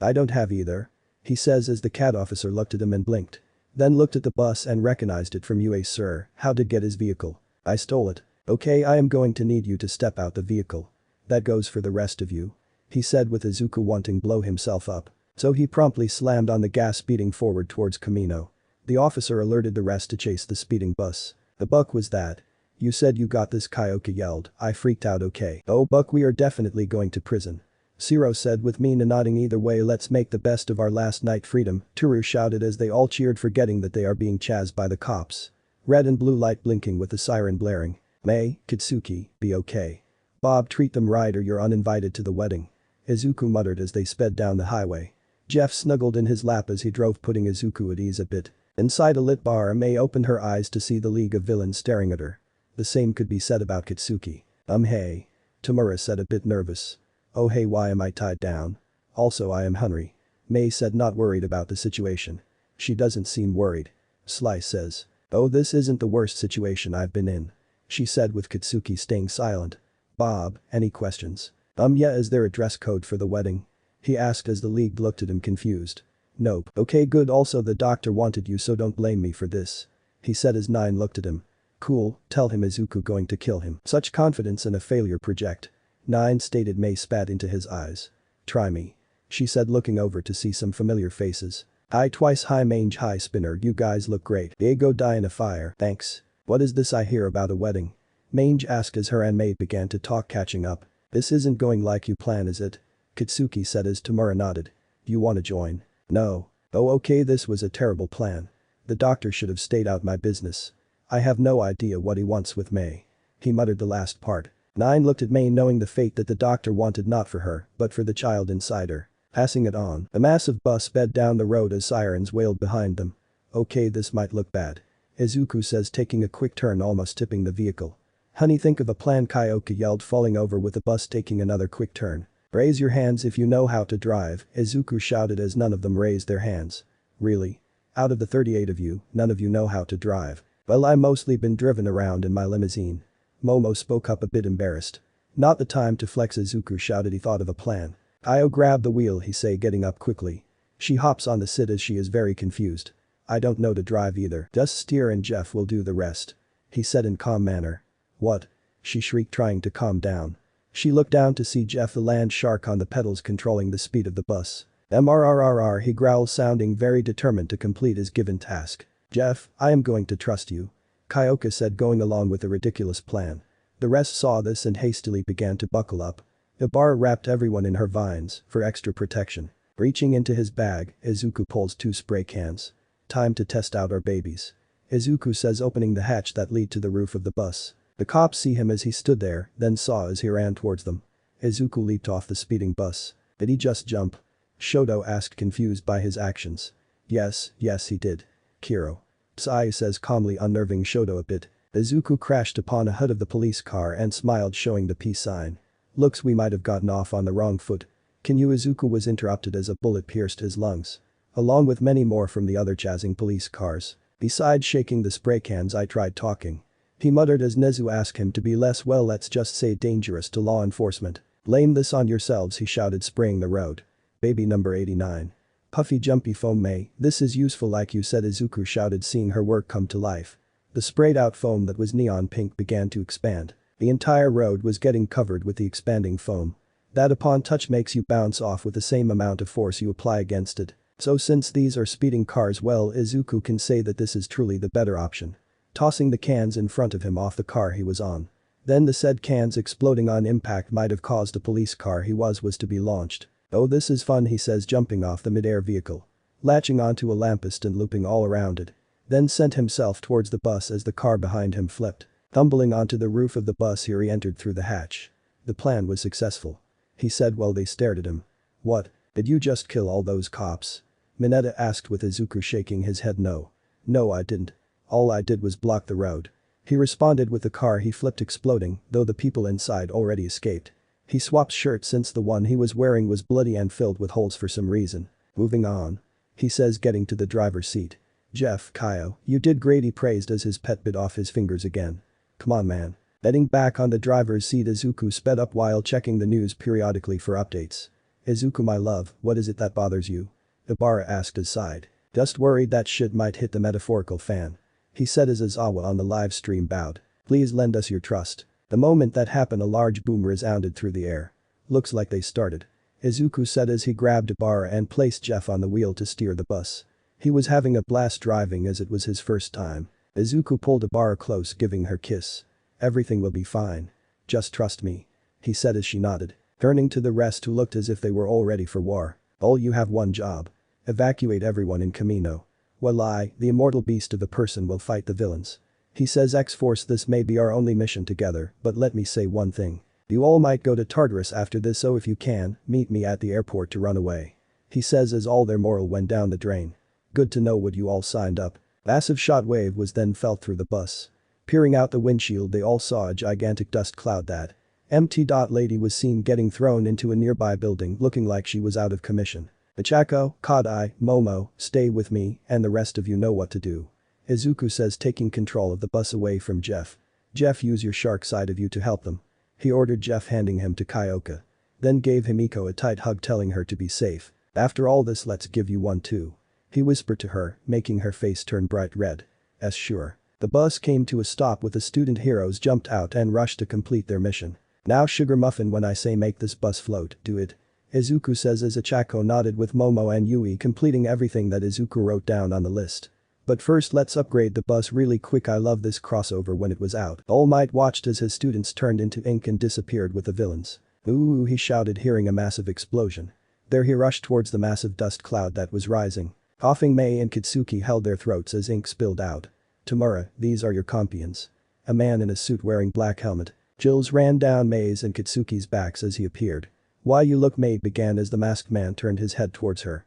I don't have either. He says as the cat officer looked at him and blinked. Then looked at the bus and recognized it from UA. Sir, how to get his vehicle? I stole it. Okay, I am going to need you to step out the vehicle. That goes for the rest of you. He said with Izuku wanting blow himself up. So he promptly slammed on the gas, speeding forward towards Camino. The officer alerted the rest to chase the speeding bus. The buck was that. You said you got this, Kyoka yelled. I freaked out. Okay. Oh Buck, we are definitely going to prison. Zero said with Mina nodding. Either way, let's make the best of our last night. Freedom, Toru shouted as they all cheered, forgetting that they are being chased by the cops. Red and blue light blinking with the siren blaring. Mei, Kitsuki, be okay. Bob, treat them right or you're uninvited to the wedding. Izuku muttered as they sped down the highway. Jeff snuggled in his lap as he drove, putting Izuku at ease a bit. Inside a lit bar, Mei opened her eyes to see the League of Villains staring at her. The same could be said about Kitsuki. Hey. Tamura said, a bit nervous. Oh hey, why am I tied down? Also I am hungry. Mei said, not worried about the situation. She doesn't seem worried. Sly says. Oh, this isn't the worst situation I've been in. She said with Kitsuki staying silent. Bob, any questions? Yeah, is there a dress code for the wedding? He asked as the League looked at him confused. Nope. Okay, good, also the doctor wanted you, so don't blame me for this. He said as Nine looked at him. Cool, tell him Izuku going to kill him. Such confidence in a failure project. Nine stated. Mei spat into his eyes. Try me. She said, looking over to see some familiar faces. I twice high mange high spinner, you guys look great. Diego die in a fire. Thanks. What is this I hear about a wedding? Mange asked as her and Mei began to talk, catching up. This isn't going like you plan, is it? Kitsuki said as Tamura nodded. You wanna join? No. Oh okay, this was a terrible plan. The doctor should have stayed out my business. I have no idea what he wants with Mei. He muttered the last part. Nine looked at Mei, knowing the fate that the doctor wanted, not for her, but for the child inside her. Passing it on, a massive bus sped down the road as sirens wailed behind them. Okay, this might look bad. Izuku says, taking a quick turn, almost tipping the vehicle. Honey, think of a plan, Kyoka yelled, falling over with the bus taking another quick turn. Raise your hands if you know how to drive, Izuku shouted as none of them raised their hands. Really? Out of the 38 of you, none of you know how to drive. Well, I mostly been driven around in my limousine. Momo spoke up, a bit embarrassed. Not the time to flex, Izuku shouted. He thought of a plan. Io, grab the wheel, he say, getting up quickly. She hops on the sit as she is very confused. I don't know to drive either. Just steer and Jeff will do the rest. He said in calm manner. What? She shrieked, trying to calm down. She looked down to see Jeff the land shark on the pedals controlling the speed of the bus. MRRRR, he growled, sounding very determined to complete his given task. Jeff, I am going to trust you. Kyoka said, going along with the ridiculous plan. The rest saw this and hastily began to buckle up. Ibarra wrapped everyone in her vines for extra protection. Reaching into his bag, Izuku pulls 2 spray cans. Time to test out our babies. Izuku says, opening the hatch that lead to the roof of the bus. The cops see him as he stood there, then saw as he ran towards them. Izuku leaped off the speeding bus. Did he just jump? Shoto asked, confused by his actions. Yes, he did. Kiro. Sai says calmly, unnerving Shoto a bit. Izuku crashed upon a hood of the police car and smiled, showing the peace sign. Looks we might have gotten off on the wrong foot. Can you? Izuku was interrupted as a bullet pierced his lungs. Along with many more from the other chasing police cars. Besides shaking the spray cans, I tried talking. He muttered as Nezu asked him to be less, well, let's just say dangerous to law enforcement. Blame this on yourselves, he shouted, spraying the road. Baby number 89. Puffy jumpy foam May, this is useful like you said, Izuku shouted, seeing her work come to life. The sprayed out foam that was neon pink began to expand. The entire road was getting covered with the expanding foam. That upon touch makes you bounce off with the same amount of force you apply against it. So since these are speeding cars, well, Izuku can say that this is truly the better option. Tossing the cans in front of him off the car he was on. Then the said cans exploding on impact might have caused a police car he was to be launched. Oh, this is fun, he says, jumping off the mid-air vehicle. Latching onto a lamppost and looping all around it. Then sent himself towards the bus as the car behind him flipped. Tumbling onto the roof of the bus here he entered through the hatch. The plan was successful. He said while they stared at him. What? Did you just kill all those cops? Mineta asked with Izuku shaking his head. No. No, I didn't. All I did was block the road. He responded with the car he flipped exploding, though the people inside already escaped. He swapped shirts since the one he was wearing was bloody and filled with holes for some reason. Moving on. He says, getting to the driver's seat. Jeff, Kaio, you did great, he praised as his pet bit off his fingers again. Come on, man. Getting back on the driver's seat, Izuku sped up while checking the news periodically for updates. Izuku, my love, what is it that bothers you? Ibara asked aside. Just worried that shit might hit the metaphorical fan. He said as Izawa on the live stream bowed. Please lend us your trust. The moment that happened, a large boom resounded through the air. Looks like they started. Izuku said as he grabbed Ibara and placed Jeff on the wheel to steer the bus. He was having a blast driving as it was his first time. Izuku pulled Ibara close, giving her kiss. Everything will be fine. Just trust me. He said as she nodded. Turning to the rest who looked as if they were all ready for war. All you have one job. Evacuate everyone in Camino. While I, the immortal beast of a person, will fight the villains. He says X-Force, this may be our only mission together, but let me say one thing. You all might go to Tartarus after this, so if you can, meet me at the airport to run away. He says as all their morale went down the drain. Good to know what you all signed up. Massive shockwave was then felt through the bus. Peering out the windshield they all saw a gigantic dust cloud that empty. Lady was seen getting thrown into a nearby building looking like she was out of commission. Ichako, Kodai, Momo, stay with me, and the rest of you know what to do. Izuku says, taking control of the bus away from Jeff. Jeff, use your shark side of you to help them. He ordered Jeff, handing him to Kyoka. Then gave Himiko a tight hug, telling her to be safe. After all this, let's give you one too. He whispered to her, making her face turn bright red. Sure. The bus came to a stop with the student heroes jumped out and rushed to complete their mission. Now Sugar Muffin, when I say make this bus float, do it. Izuku says as Ichako nodded, with Momo and Yui completing everything that Izuku wrote down on the list. But first let's upgrade the bus really quick. I love this crossover. When it was out, All Might watched as his students turned into ink and disappeared with the villains. Ooh, he shouted, hearing a massive explosion. There he rushed towards the massive dust cloud that was rising. Coughing, Mei and Kitsuki held their throats as ink spilled out. Tamura, these are your compions. A man in a suit wearing black helmet. Chills ran down Mei's and Kitsuki's backs as he appeared. Why you look, Mei began as the masked man turned his head towards her.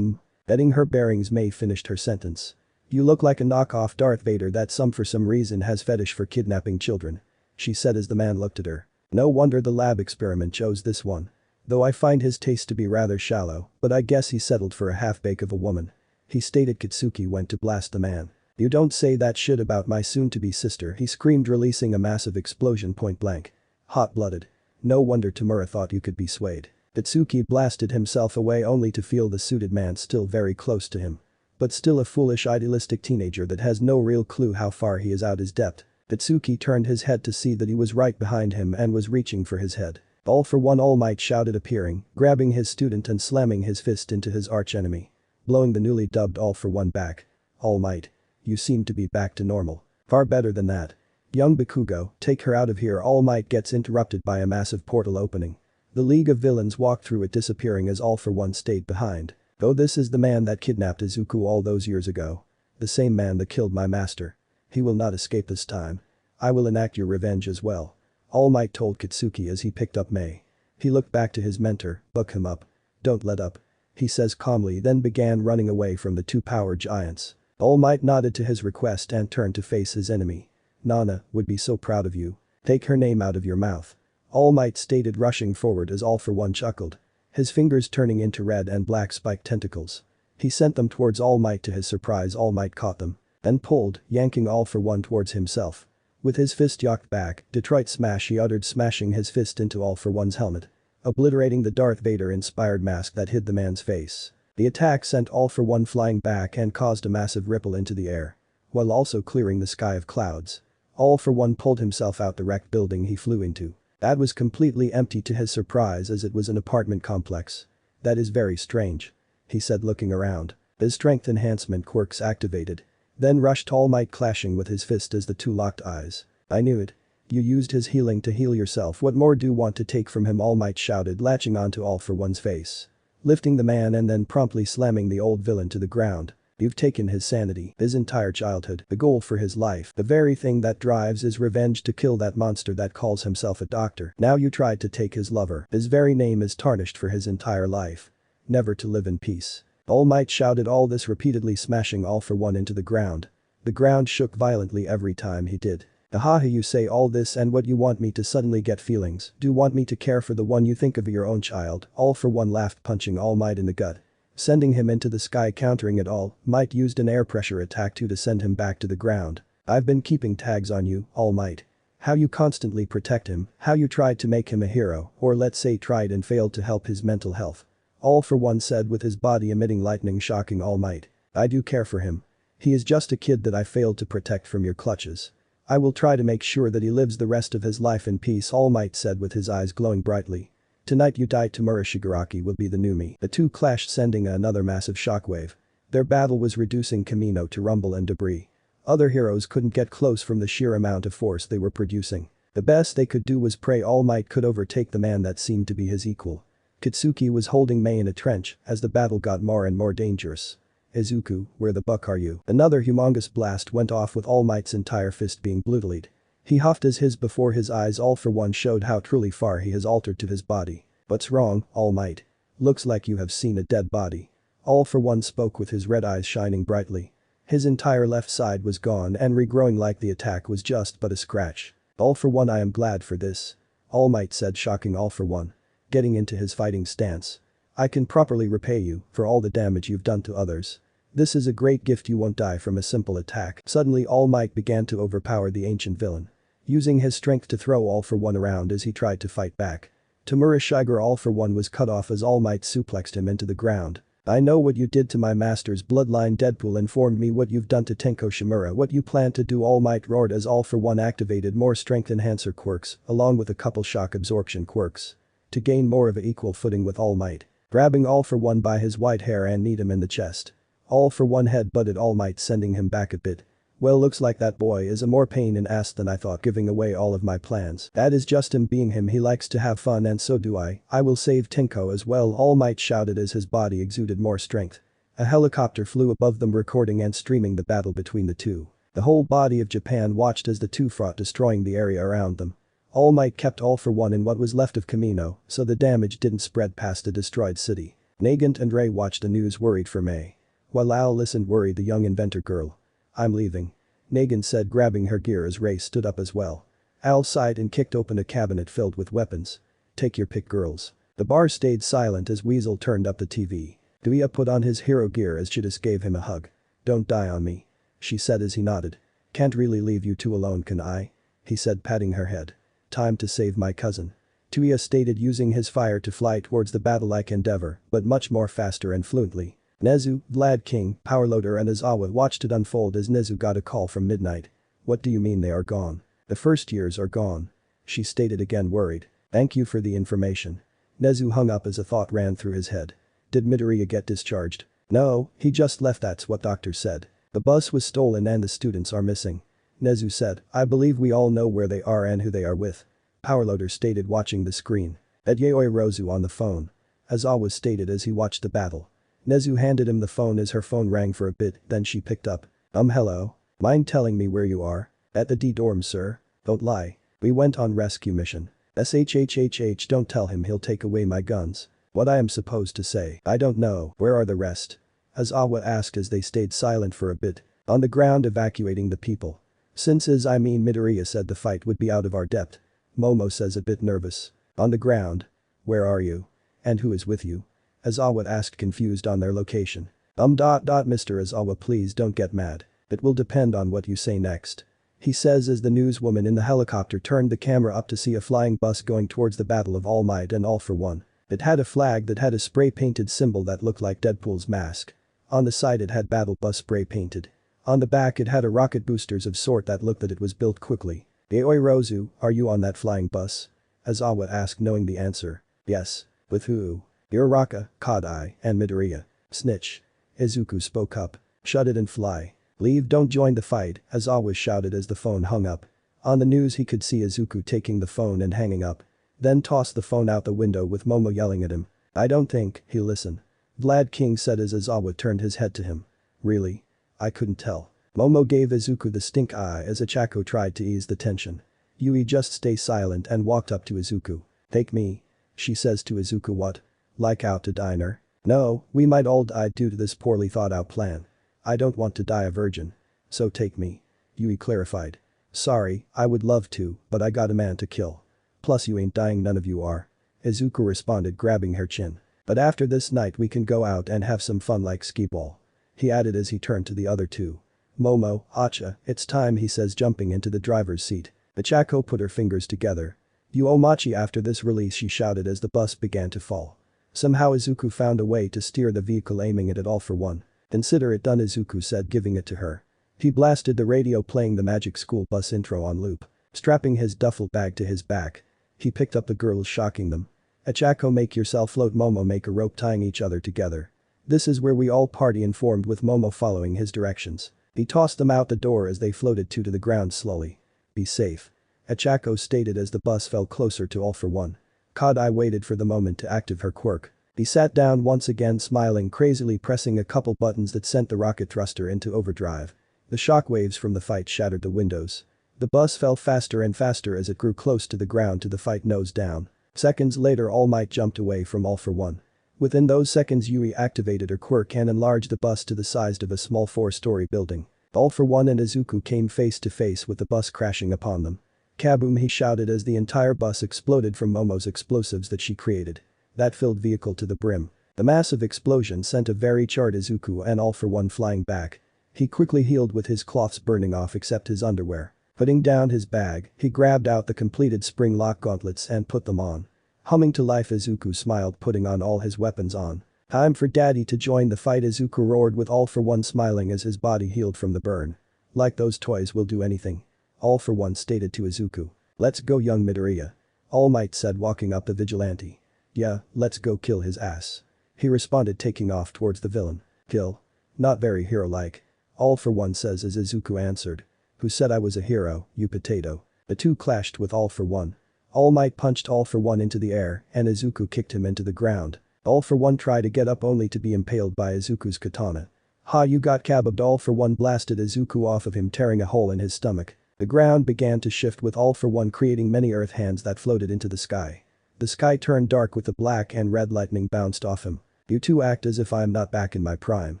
Getting her bearings, Mei finished her sentence. You look like a knockoff Darth Vader that for some reason has fetish for kidnapping children. She said as the man looked at her. No wonder the lab experiment chose this one. Though I find his taste to be rather shallow, but I guess he settled for a half-bake of a woman. He stated. Kitsuki went to blast the man. You don't say that shit about my soon-to-be sister, he screamed, releasing a massive explosion point blank. Hot-blooded. No wonder Tamura thought you could be swayed. Kitsuki blasted himself away only to feel the suited man still very close to him. But still a foolish idealistic teenager that has no real clue how far he is out his depth. Kitsuki turned his head to see that he was right behind him and was reaching for his head. All for one, All Might shouted, appearing, grabbing his student and slamming his fist into his archenemy. Blowing the newly dubbed All for One back. All Might. You seem to be back to normal. Far better than that. Young Bakugo, take her out of here. All Might gets interrupted by a massive portal opening. The League of Villains walked through it, disappearing as All for One stayed behind. Oh, this is the man that kidnapped Izuku all those years ago. The same man that killed my master. He will not escape this time. I will enact your revenge as well. All Might told Katsuki as he picked up Mei. He looked back to his mentor, buck him up. Don't let up. He says calmly, then began running away from the two power giants. All Might nodded to his request and turned to face his enemy. Nana would be so proud of you. Take her name out of your mouth. All Might stated, rushing forward as All For One chuckled. His fingers turning into red and black spiked tentacles. He sent them towards All Might. To his surprise, All Might caught them. Then pulled, yanking All For One towards himself. With his fist yanked back, Detroit Smash he uttered, smashing his fist into All For One's helmet. Obliterating the Darth Vader-inspired mask that hid the man's face. The attack sent All For One flying back and caused a massive ripple into the air. While also clearing the sky of clouds. All For One pulled himself out the wrecked building he flew into. That was completely empty to his surprise, as it was an apartment complex. That is very strange. He said, looking around. His strength enhancement quirks activated. Then rushed All Might, clashing with his fist as the two locked eyes. I knew it. You used his healing to heal yourself. What more do you want to take from him? All Might shouted, latching onto All For One's face. Lifting the man and then promptly slamming the old villain to the ground. You've taken his sanity, his entire childhood, the goal for his life, the very thing that drives his revenge to kill that monster that calls himself a doctor. Now you tried to take his lover. His very name is tarnished for his entire life. Never to live in peace. All Might shouted all this repeatedly, smashing All For One into the ground. The ground shook violently every time he did. Aha, you say all this and what you want me to suddenly get feelings? Do you want me to care for the one you think of your own child? All For One laughed, punching All Might in the gut. Sending him into the sky. Countering it, All Might used an air pressure attack to send him back to the ground. I've been keeping tabs on you, All Might. How you constantly protect him, how you tried to make him a hero, or let's say tried and failed to help his mental health. All For One said with his body emitting lightning, shocking All Might. I do care for him. He is just a kid that I failed to protect from your clutches. I will try to make sure that he lives the rest of his life in peace, All Might said with his eyes glowing brightly. Tonight you die, Tamura Shigaraki will be the new me. The two clashed, sending another massive shockwave. Their battle was reducing Camino to rumble and debris. Other heroes couldn't get close from the sheer amount of force they were producing. The best they could do was pray All Might could overtake the man that seemed to be his equal. Katsuki was holding Mei in a trench as the battle got more and more dangerous. Izuku, where the buck are you? Another humongous blast went off with All Might's entire fist being bloodied. He huffed as his before his eyes All For One showed how truly far he has altered to his body. What's wrong, All Might? Looks like you have seen a dead body. All For One spoke with his red eyes shining brightly. His entire left side was gone and regrowing like the attack was just but a scratch. All For One, I am glad for this. All Might said, shocking All For One. Getting into his fighting stance. I can properly repay you for all the damage you've done to others. This is a great gift, you won't die from a simple attack. Suddenly All Might began to overpower the ancient villain. Using his strength to throw All For One around as he tried to fight back. Tamura Shigar All For One was cut off as All Might suplexed him into the ground. I know what you did to my master's bloodline. Deadpool informed me what you've done to Tenko Shimura. What you plan to do, All Might roared as All For One activated more strength enhancer quirks along with a couple shock absorption quirks. To gain more of an equal footing with All Might. Grabbing All For One by his white hair and kneed him in the chest. All For One head-butted All Might, sending him back a bit. Well, looks like that boy is a more pain in ass than I thought, giving away all of my plans. That is just him being him. He likes to have fun and so do I. I will save Tenko as well, All Might shouted as his body exuded more strength. A helicopter flew above them, recording and streaming the battle between the two. The whole body of Japan watched as the two fought, destroying the area around them. All Might kept All For One in what was left of Camino, so the damage didn't spread past the destroyed city. Nagant and Ray watched the news, worried for Mei. While Al listened, worried, the young inventor girl. I'm leaving. Nagant said, grabbing her gear as Ray stood up as well. Al sighed and kicked open a cabinet filled with weapons. Take your pick, girls. The bar stayed silent as Weasel turned up the TV. Duya put on his hero gear as Chidis gave him a hug. Don't die on me. She said as he nodded. Can't really leave you two alone, can I? He said, patting her head. Time to save my cousin. Tuya stated, using his fire to fly towards the battle-like endeavor, but much more faster and fluently. Nezu, Vlad King, Powerloader and Azawa watched it unfold as Nezu got a call from Midnight. What do you mean they are gone? The first years are gone. She stated, again worried. Thank you for the information. Nezu hung up as a thought ran through his head. Did Midoriya get discharged? No, he just left, that's what doctor said. The bus was stolen and the students are missing. Nezu said, I believe we all know where they are and who they are with. Powerloader stated, watching the screen. At Yaoi Rozu on the phone. Azawa stated as he watched the battle. Nezu handed him the phone as her phone rang for a bit, then she picked up. Hello? Mind telling me where you are? At the D dorm, sir. Don't lie. We went on rescue mission. SHHHH, don't tell him he'll take away my guns. What I am supposed to say? I don't know. Where are the rest? Aizawa asked as they stayed silent for a bit. On the ground evacuating the people. Since Midoriya said the fight would be out of our depth. Momo says a bit nervous. On the ground. Where are you? And who is with you? Aizawa asked confused on their location. Mr. Aizawa, please don't get mad. It will depend on what you say next. He says as the newswoman in the helicopter turned the camera up to see a flying bus going towards the Battle of All Might and All for One. It had a flag that had a spray-painted symbol that looked like Deadpool's mask. On the side it had Battle Bus spray-painted. On the back it had a rocket boosters of sort that looked that it was built quickly. Aoi Rozu, are you on that flying bus? Aizawa asked knowing the answer. Yes. With who? Uraraka, Kodai, and Midoriya. Snitch. Izuku spoke up. Shut it and fly. Leave, don't join the fight, Aizawa shouted as the phone hung up. On the news he could see Izuku taking the phone and hanging up. Then tossed the phone out the window with Momo yelling at him. I don't think he'll listen. Vlad King said as Aizawa turned his head to him. Really? I couldn't tell. Momo gave Izuku the stink eye as Ichako tried to ease the tension. Yui just stay silent and walked up to Izuku. Take me. She says to Izuku, what? Like out to diner? No, we might all die due to this poorly thought out plan. I don't want to die a virgin. So take me. Yui clarified. Sorry, I would love to, but I got a man to kill. Plus you ain't dying, none of you are. Izuku responded grabbing her chin. But after this night we can go out and have some fun like skee-ball. He added as he turned to the other two. Momo, Acha, it's time, he says jumping into the driver's seat. Ichako put her fingers together. You omachi, after this release, she shouted as the bus began to fall. Somehow Izuku found a way to steer the vehicle, aiming it at All for One. Consider it done, Izuku said, giving it to her. He blasted the radio playing the Magic School Bus intro on loop. Strapping his duffel bag to his back. He picked up the girls, shocking them. Ichako, make yourself float. Momo, make a rope tying each other together. This is where we all party, informed with Momo following his directions. He tossed them out the door as they floated to the ground slowly. Be safe. Ichako stated as the bus fell closer to All for One. Kodai waited for the moment to activate her quirk. He sat down once again, smiling crazily, pressing a couple buttons that sent the rocket thruster into overdrive. The shockwaves from the fight shattered the windows. The bus fell faster and faster as it grew close to the ground, to the fight nose down. Seconds later All Might jumped away from All for One. Within those seconds Yui activated her quirk and enlarged the bus to the size of a small 4-story building. All for One and Izuku came face to face with the bus crashing upon them. Kaboom, he shouted as the entire bus exploded from Momo's explosives that she created. That filled vehicle to the brim. The massive explosion sent a very charred Izuku and All for One flying back. He quickly healed with his cloths burning off except his underwear. Putting down his bag, he grabbed out the completed spring lock gauntlets and put them on. Humming to life, Izuku smiled, putting on all his weapons on. Time for daddy to join the fight, Izuku roared with All for One smiling as his body healed from the burn. Like those toys will do anything. All for One stated to Izuku. Let's go, young Midoriya. All Might said, walking up the vigilante. Yeah, let's go kill his ass. He responded, taking off towards the villain. Kill? Not very hero-like. All for One says as Izuku answered. Who said I was a hero, you potato? The two clashed with All for One. All Might punched All for One into the air and Izuku kicked him into the ground. All for One tried to get up only to be impaled by Izuku's katana. Ha, you got kabobbed. All for One blasted Izuku off of him, tearing a hole in his stomach. The ground began to shift with All for One creating many earth hands that floated into the sky. The sky turned dark with the black and red lightning bounced off him. You two act as if I'm not back in my prime.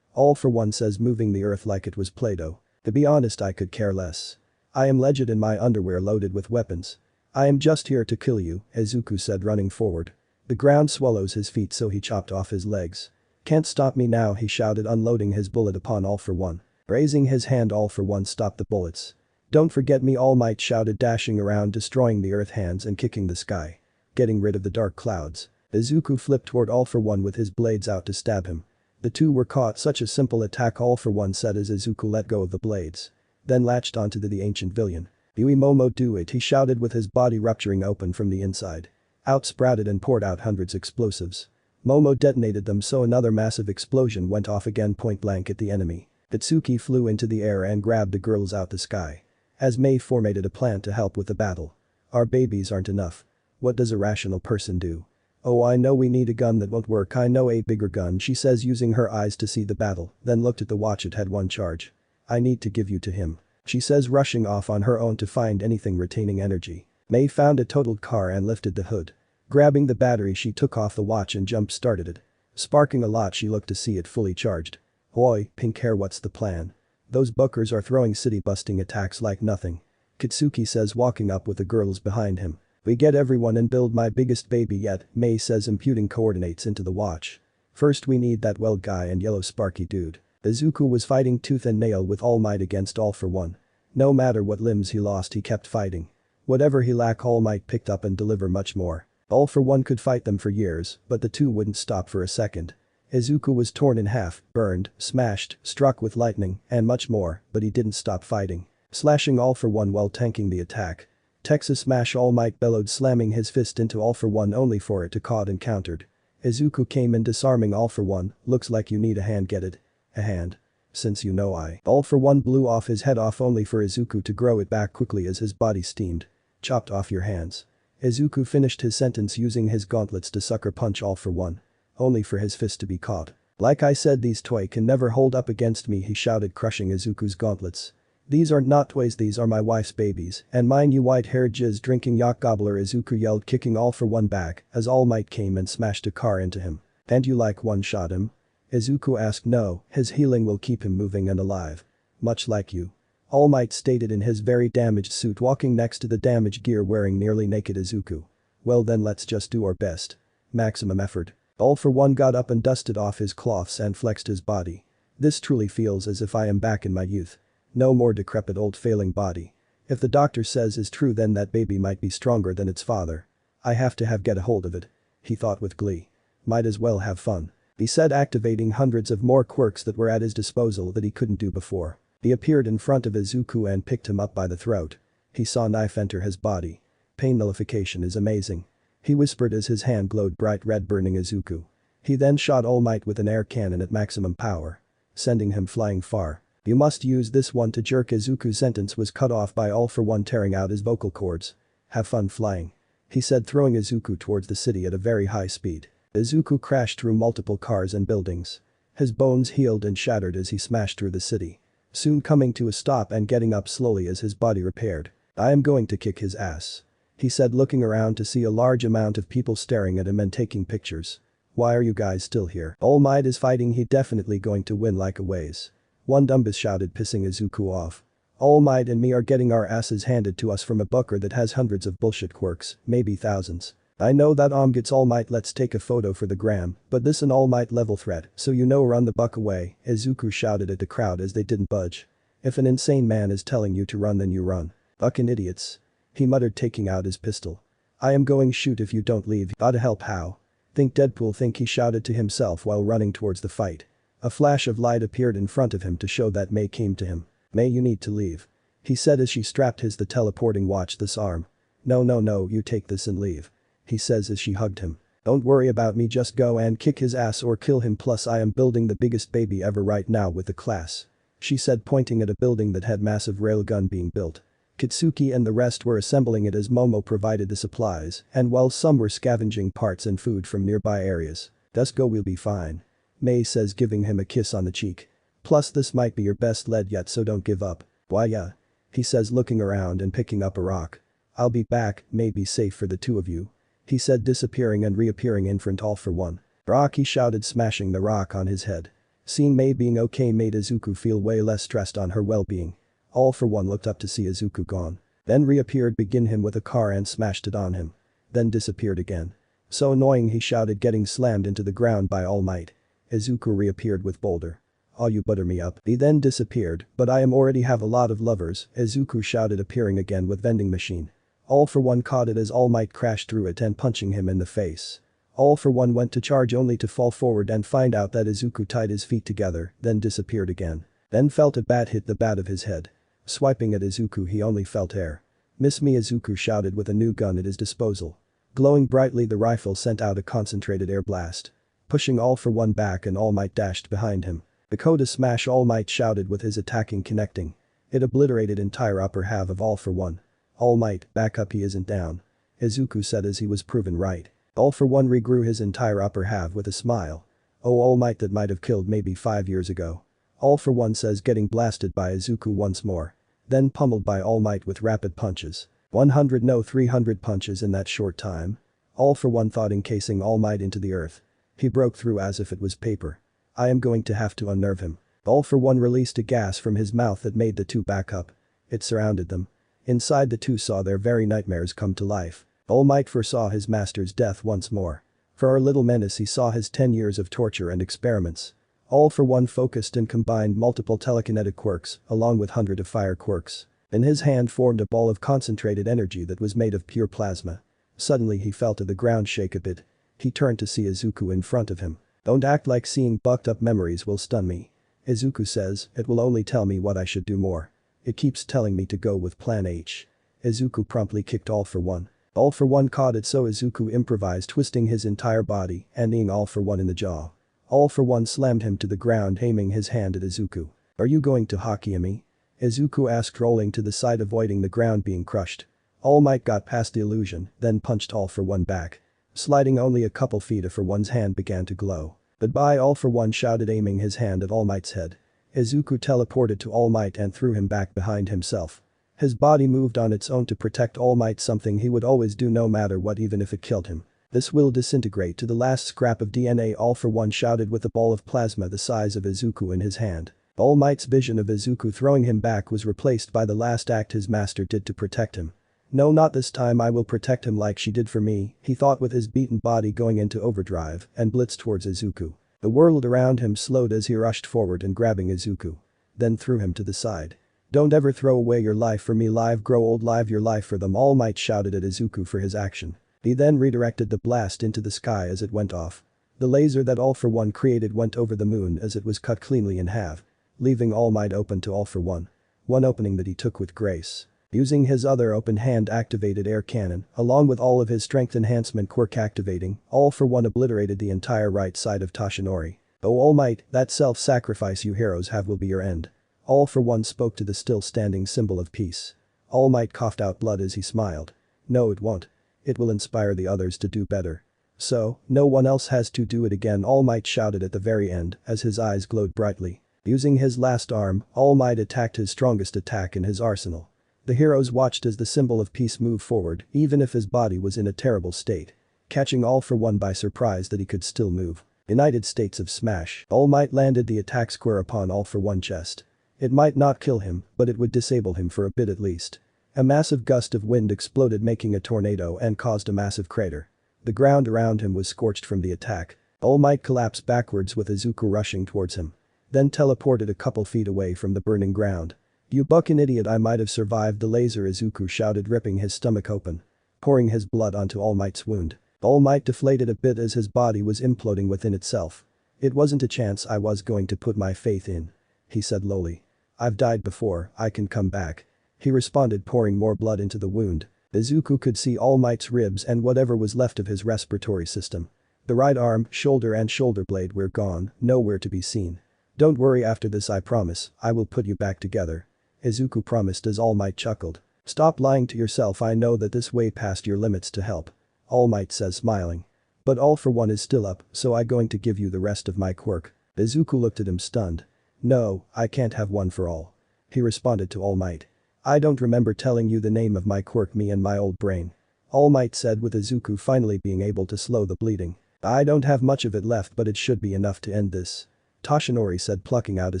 All for One says, moving the earth like it was Play-Doh. To be honest, I could care less. I am legit in my underwear loaded with weapons. I am just here to kill you, Izuku said, running forward. The ground swallows his feet, so he chopped off his legs. Can't stop me now, he shouted, unloading his bullet upon All for One. Raising his hand, All for One stopped the bullets. Don't forget me, All Might shouted, dashing around, destroying the earth hands and kicking the sky. Getting rid of the dark clouds. Izuku flipped toward All for One with his blades out to stab him. The two were caught. Such a simple attack, All for One said as Izuku let go of the blades. Then latched onto the ancient villain. Yui Momo, do it, he shouted with his body rupturing open from the inside. Out sprouted and poured out hundreds explosives. Momo detonated them, so another massive explosion went off again, point blank at the enemy. Katsuki flew into the air and grabbed the girls out the sky. As May formated a plan to help with the battle. Our babies aren't enough. What does a rational person do? Oh, I know we need a gun that won't work. I know a bigger gun, she says, using her eyes to see the battle, then looked at the watch. It had one charge. I need to give you to him. she says, rushing off on her own to find anything retaining energy. May found a totaled car and lifted the hood. Grabbing the battery, she took off the watch and jump-started it. Sparking a lot, she looked to see it fully charged. "Oi, pink hair, what's the plan? Those bookers are throwing city-busting attacks like nothing," Kitsuki says, walking up with the girls behind him. "We get everyone and build my biggest baby yet," May says, imputing coordinates into the watch. "First we need that weld guy and yellow sparky dude." Izuku was fighting tooth and nail with All Might against All For One. No matter what limbs he lost, he kept fighting. Whatever he lacked, All Might picked up and delivered much more. All For One could fight them for years, but the two wouldn't stop for a second. Izuku was torn in half, burned, smashed, struck with lightning, and much more, but he didn't stop fighting. Slashing All For One while tanking the attack. "Texas Smash!" All Might bellowed, slamming his fist into All For One only for it to caught and countered. Izuku came in, disarming All For One. "Looks like you need a hand, get it? A hand? Since you know I..." All For One blew off his head off only for Izuku to grow it back quickly as his body steamed. "Chopped off your hands." Izuku finished his sentence using his gauntlets to sucker punch All For One. Only for his fist to be caught. "Like I said, these toy can never hold up against me," he shouted, crushing Izuku's gauntlets. "These aren't not toys, these are my wife's babies, and mine, you white-haired jizz-drinking yacht gobbler," Izuku yelled, kicking All For One back as All Might came and smashed a car into him. "And you like one-shot him?" Izuku asked. "No, his healing will keep him moving and alive. Much like you," All Might stated in his very damaged suit, walking next to the damaged gear wearing nearly naked Izuku. "Well then, let's just do our best. Maximum effort." All For One got up and dusted off his cloths and flexed his body. "This truly feels as if I am back in my youth. No more decrepit old failing body. If the doctor says is true, then that baby might be stronger than its father. I have to get a hold of it," he thought with glee. "Might as well have fun," he said, activating hundreds of more quirks that were at his disposal that he couldn't do before. He appeared in front of Izuku and picked him up by the throat. He saw a knife enter his body. "Pain nullification is amazing," he whispered as his hand glowed bright red, burning Izuku. He then shot All Might with an air cannon at maximum power, sending him flying far. "You must use this one to jerk." Izuku's sentence was cut off by All For One tearing out his vocal cords. "Have fun flying," he said, throwing Izuku towards the city at a very high speed. Izuku crashed through multiple cars and buildings. His bones healed and shattered as he smashed through the city, soon coming to a stop and getting up slowly as his body repaired. "I am going to kick his ass," he said, looking around to see a large amount of people staring at him and taking pictures. "Why are you guys still here? All Might is fighting, he definitely going to win like always," one dumbass shouted, pissing Izuku off. "All Might and me are getting our asses handed to us from a booker that has hundreds of bullshit quirks, maybe thousands. I know that gets All Might, let's take a photo for the gram, but this an All Might level threat, so you know, run the buck away," Izuku shouted at the crowd as they didn't budge. "If an insane man is telling you to run, then you run. Fucking idiots," he muttered, taking out his pistol. "I am going shoot if you don't leave. Gotta help, how? Think Deadpool think," he shouted to himself while running towards the fight. A flash of light appeared in front of him to show that May came to him. "May, you need to leave," he said as she strapped the teleporting watch this arm. No, you take this and leave," he says as she hugged him. "Don't worry about me, just go and kick his ass or kill him, plus I am building the biggest baby ever right now with the class," she said, pointing at a building that had massive railgun being built. Kitsuki and the rest were assembling it as Momo provided the supplies, and while some were scavenging parts and food from nearby areas. "Just go, we'll be fine," May says, giving him a kiss on the cheek. "Plus this might be your best lead yet, so don't give up." "Why yeah," he says, looking around and picking up a rock. "I'll be back, may be safe for the two of you," he said, disappearing and reappearing in front All For One. "Rock," he shouted, smashing the rock on his head. Seeing May being okay made Izuku feel way less stressed on her well-being. All For One looked up to see Izuku gone. Then reappeared, begin him with a car and smashed it on him. Then disappeared again. "So annoying," he shouted, getting slammed into the ground by All Might. Izuku reappeared with boulder. "Oh, you butter me up." He then disappeared, "But I am already have a lot of lovers," Izuku shouted, appearing again with vending machine. All For One caught it as All Might crashed through it and punching him in the face. All For One went to charge only to fall forward and find out that Izuku tied his feet together, then disappeared again. Then felt a bat hit the back of his head. Swiping at Izuku, he only felt air. "Miss me," Izuku shouted with a new gun at his disposal. Glowing brightly, the rifle sent out a concentrated air blast, pushing All For One back, and All Might dashed behind him. "Dakota smash!" All Might shouted with his attacking connecting. It obliterated entire upper half of All For One. "All Might, back up, he isn't down," Izuku said as he was proven right. All For One regrew his entire upper half with a smile. "Oh, All Might, that might have killed maybe 5 years ago," All For One says, getting blasted by Izuku once more. then pummeled by All Might with rapid punches. 100 no 300 punches in that short time. All for One thought encasing All Might into the earth. He broke through as if it was paper. I am going to have to unnerve him. All for One released a gas from his mouth that made the two back up. It surrounded them. Inside, the two saw their very nightmares come to life. All Might foresaw his master's death once more. For our little menace, he saw his 10 years of torture and experiments. All for One focused and combined multiple telekinetic quirks along with hundreds of fire quirks. In his hand formed a ball of concentrated energy that was made of pure plasma. Suddenly he felt the ground shake a bit. He turned to see Izuku in front of him. Don't act like seeing bucked up memories will stun me. Izuku says, it will only tell me what I should do more. It keeps telling me to go with Plan H. Izuku promptly kicked All for One. All for One caught it, so Izuku improvised, twisting his entire body and kneeing All for One in the jaw. All for One slammed him to the ground, aiming his hand at Izuku. Are you going to hockey me? Izuku asked, rolling to the side, avoiding the ground being crushed. All Might got past the illusion, then punched All for One back. Sliding only a couple feet, All for One's hand began to glow. Goodbye, All for One shouted, aiming his hand at All Might's head. Izuku teleported to All Might and threw him back behind himself. His body moved on its own to protect All Might, something he would always do no matter what, even if it killed him. This will disintegrate to the last scrap of DNA, All for One shouted with a ball of plasma the size of Izuku in his hand. All Might's vision of Izuku throwing him back was replaced by the last act his master did to protect him. No, not this time, I will protect him like she did for me, he thought, with his beaten body going into overdrive and blitzed towards Izuku. The world around him slowed as he rushed forward and grabbing Izuku. Then threw him to the side. Don't ever throw away your life for me, live grow old, live your life for them, All Might shouted at Izuku for his action. He then redirected the blast into the sky as it went off. The laser that All for One created went over the moon as it was cut cleanly in half, leaving All Might open to All for One. One opening that he took with grace. Using his other open hand activated air cannon, along with all of his strength enhancement quirk activating, All for One obliterated the entire right side of Toshinori. Oh All Might, that self-sacrifice you heroes have will be your end. All for One spoke to the still standing symbol of peace. All Might coughed out blood as he smiled. No, it won't. It will inspire the others to do better. So, no one else has to do it again, All Might shouted at the very end as his eyes glowed brightly. Using his last arm, All Might attacked his strongest attack in his arsenal. The heroes watched as the symbol of peace moved forward, even if his body was in a terrible state. Catching All for One by surprise that he could still move. United States of Smash. All Might landed the attack square upon All for One chest. It might not kill him, but it would disable him for a bit at least. A massive gust of wind exploded, making a tornado, and caused a massive crater. The ground around him was scorched from the attack. All Might collapsed backwards with Izuku rushing towards him. Then teleported a couple feet away from the burning ground. You bucking idiot, I might have survived the laser, Izuku shouted, ripping his stomach open. Pouring his blood onto All Might's wound. All Might deflated a bit as his body was imploding within itself. It wasn't a chance I was going to put my faith in. He said lowly. I've died before, I can come back. He responded, pouring more blood into the wound. Izuku could see All Might's ribs and whatever was left of his respiratory system. The right arm, shoulder and shoulder blade were gone, nowhere to be seen. Don't worry, after this I promise, I will put you back together. Izuku promised as All Might chuckled. Stop lying to yourself, I know that this way past your limits to help. All Might says, smiling. But All for One is still up, so I'm going to give you the rest of my quirk. Izuku looked at him stunned. No, I can't have one for all. He responded to All Might. I don't remember telling you the name of my quirk, me and my old brain. All Might said, with Izuku finally being able to slow the bleeding. I don't have much of it left, but it should be enough to end this. Toshinori said, plucking out a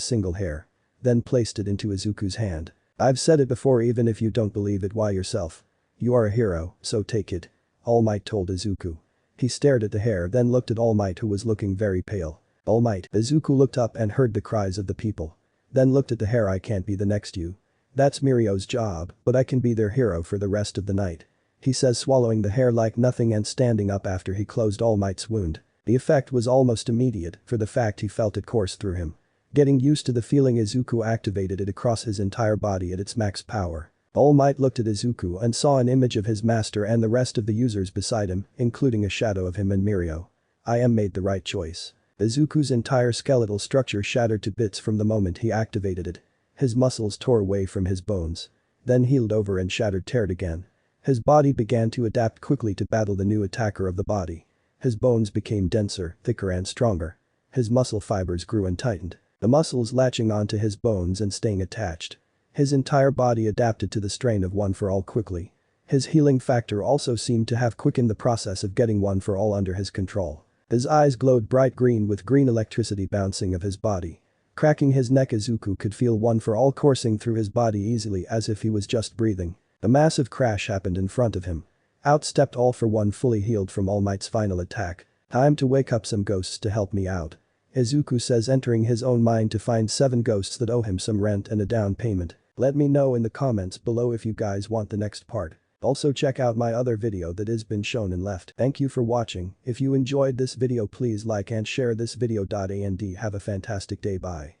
single hair. Then placed it into Izuku's hand. I've said it before, even if you don't believe it, why yourself? You are a hero, so take it. All Might told Izuku. He stared at the hair, then looked at All Might, who was looking very pale. All Might. Izuku looked up and heard the cries of the people. Then looked at the hair. I can't be the next you. That's Mirio's job, but I can be their hero for the rest of the night. He says, swallowing the hair like nothing and standing up after he closed All Might's wound. The effect was almost immediate, for the fact he felt it course through him. Getting used to the feeling, Izuku activated it across his entire body at its max power. All Might looked at Izuku and saw an image of his master and the rest of the users beside him, including a shadow of him and Mirio. I am made the right choice. Izuku's entire skeletal structure shattered to bits from the moment he activated it. His muscles tore away from his bones. Then healed over and shattered teared again. His body began to adapt quickly to battle the new attacker of the body. His bones became denser, thicker and stronger. His muscle fibers grew and tightened. The muscles latching onto his bones and staying attached. His entire body adapted to the strain of One for All quickly. His healing factor also seemed to have quickened the process of getting One for All under his control. His eyes glowed bright green with green electricity bouncing of his body. Cracking his neck, Izuku could feel One for All coursing through his body easily as if he was just breathing. A massive crash happened in front of him. Out stepped All for One, fully healed from All Might's final attack. "Time to wake up some ghosts to help me out," Izuku says, entering his own mind to find 7 ghosts that owe him some rent and a down payment. Let me know in the comments below if you guys want the next part. Also check out my other video that has been shown and left. Thank you for watching. If you enjoyed this video, please like and share this video. And have a fantastic day. Bye.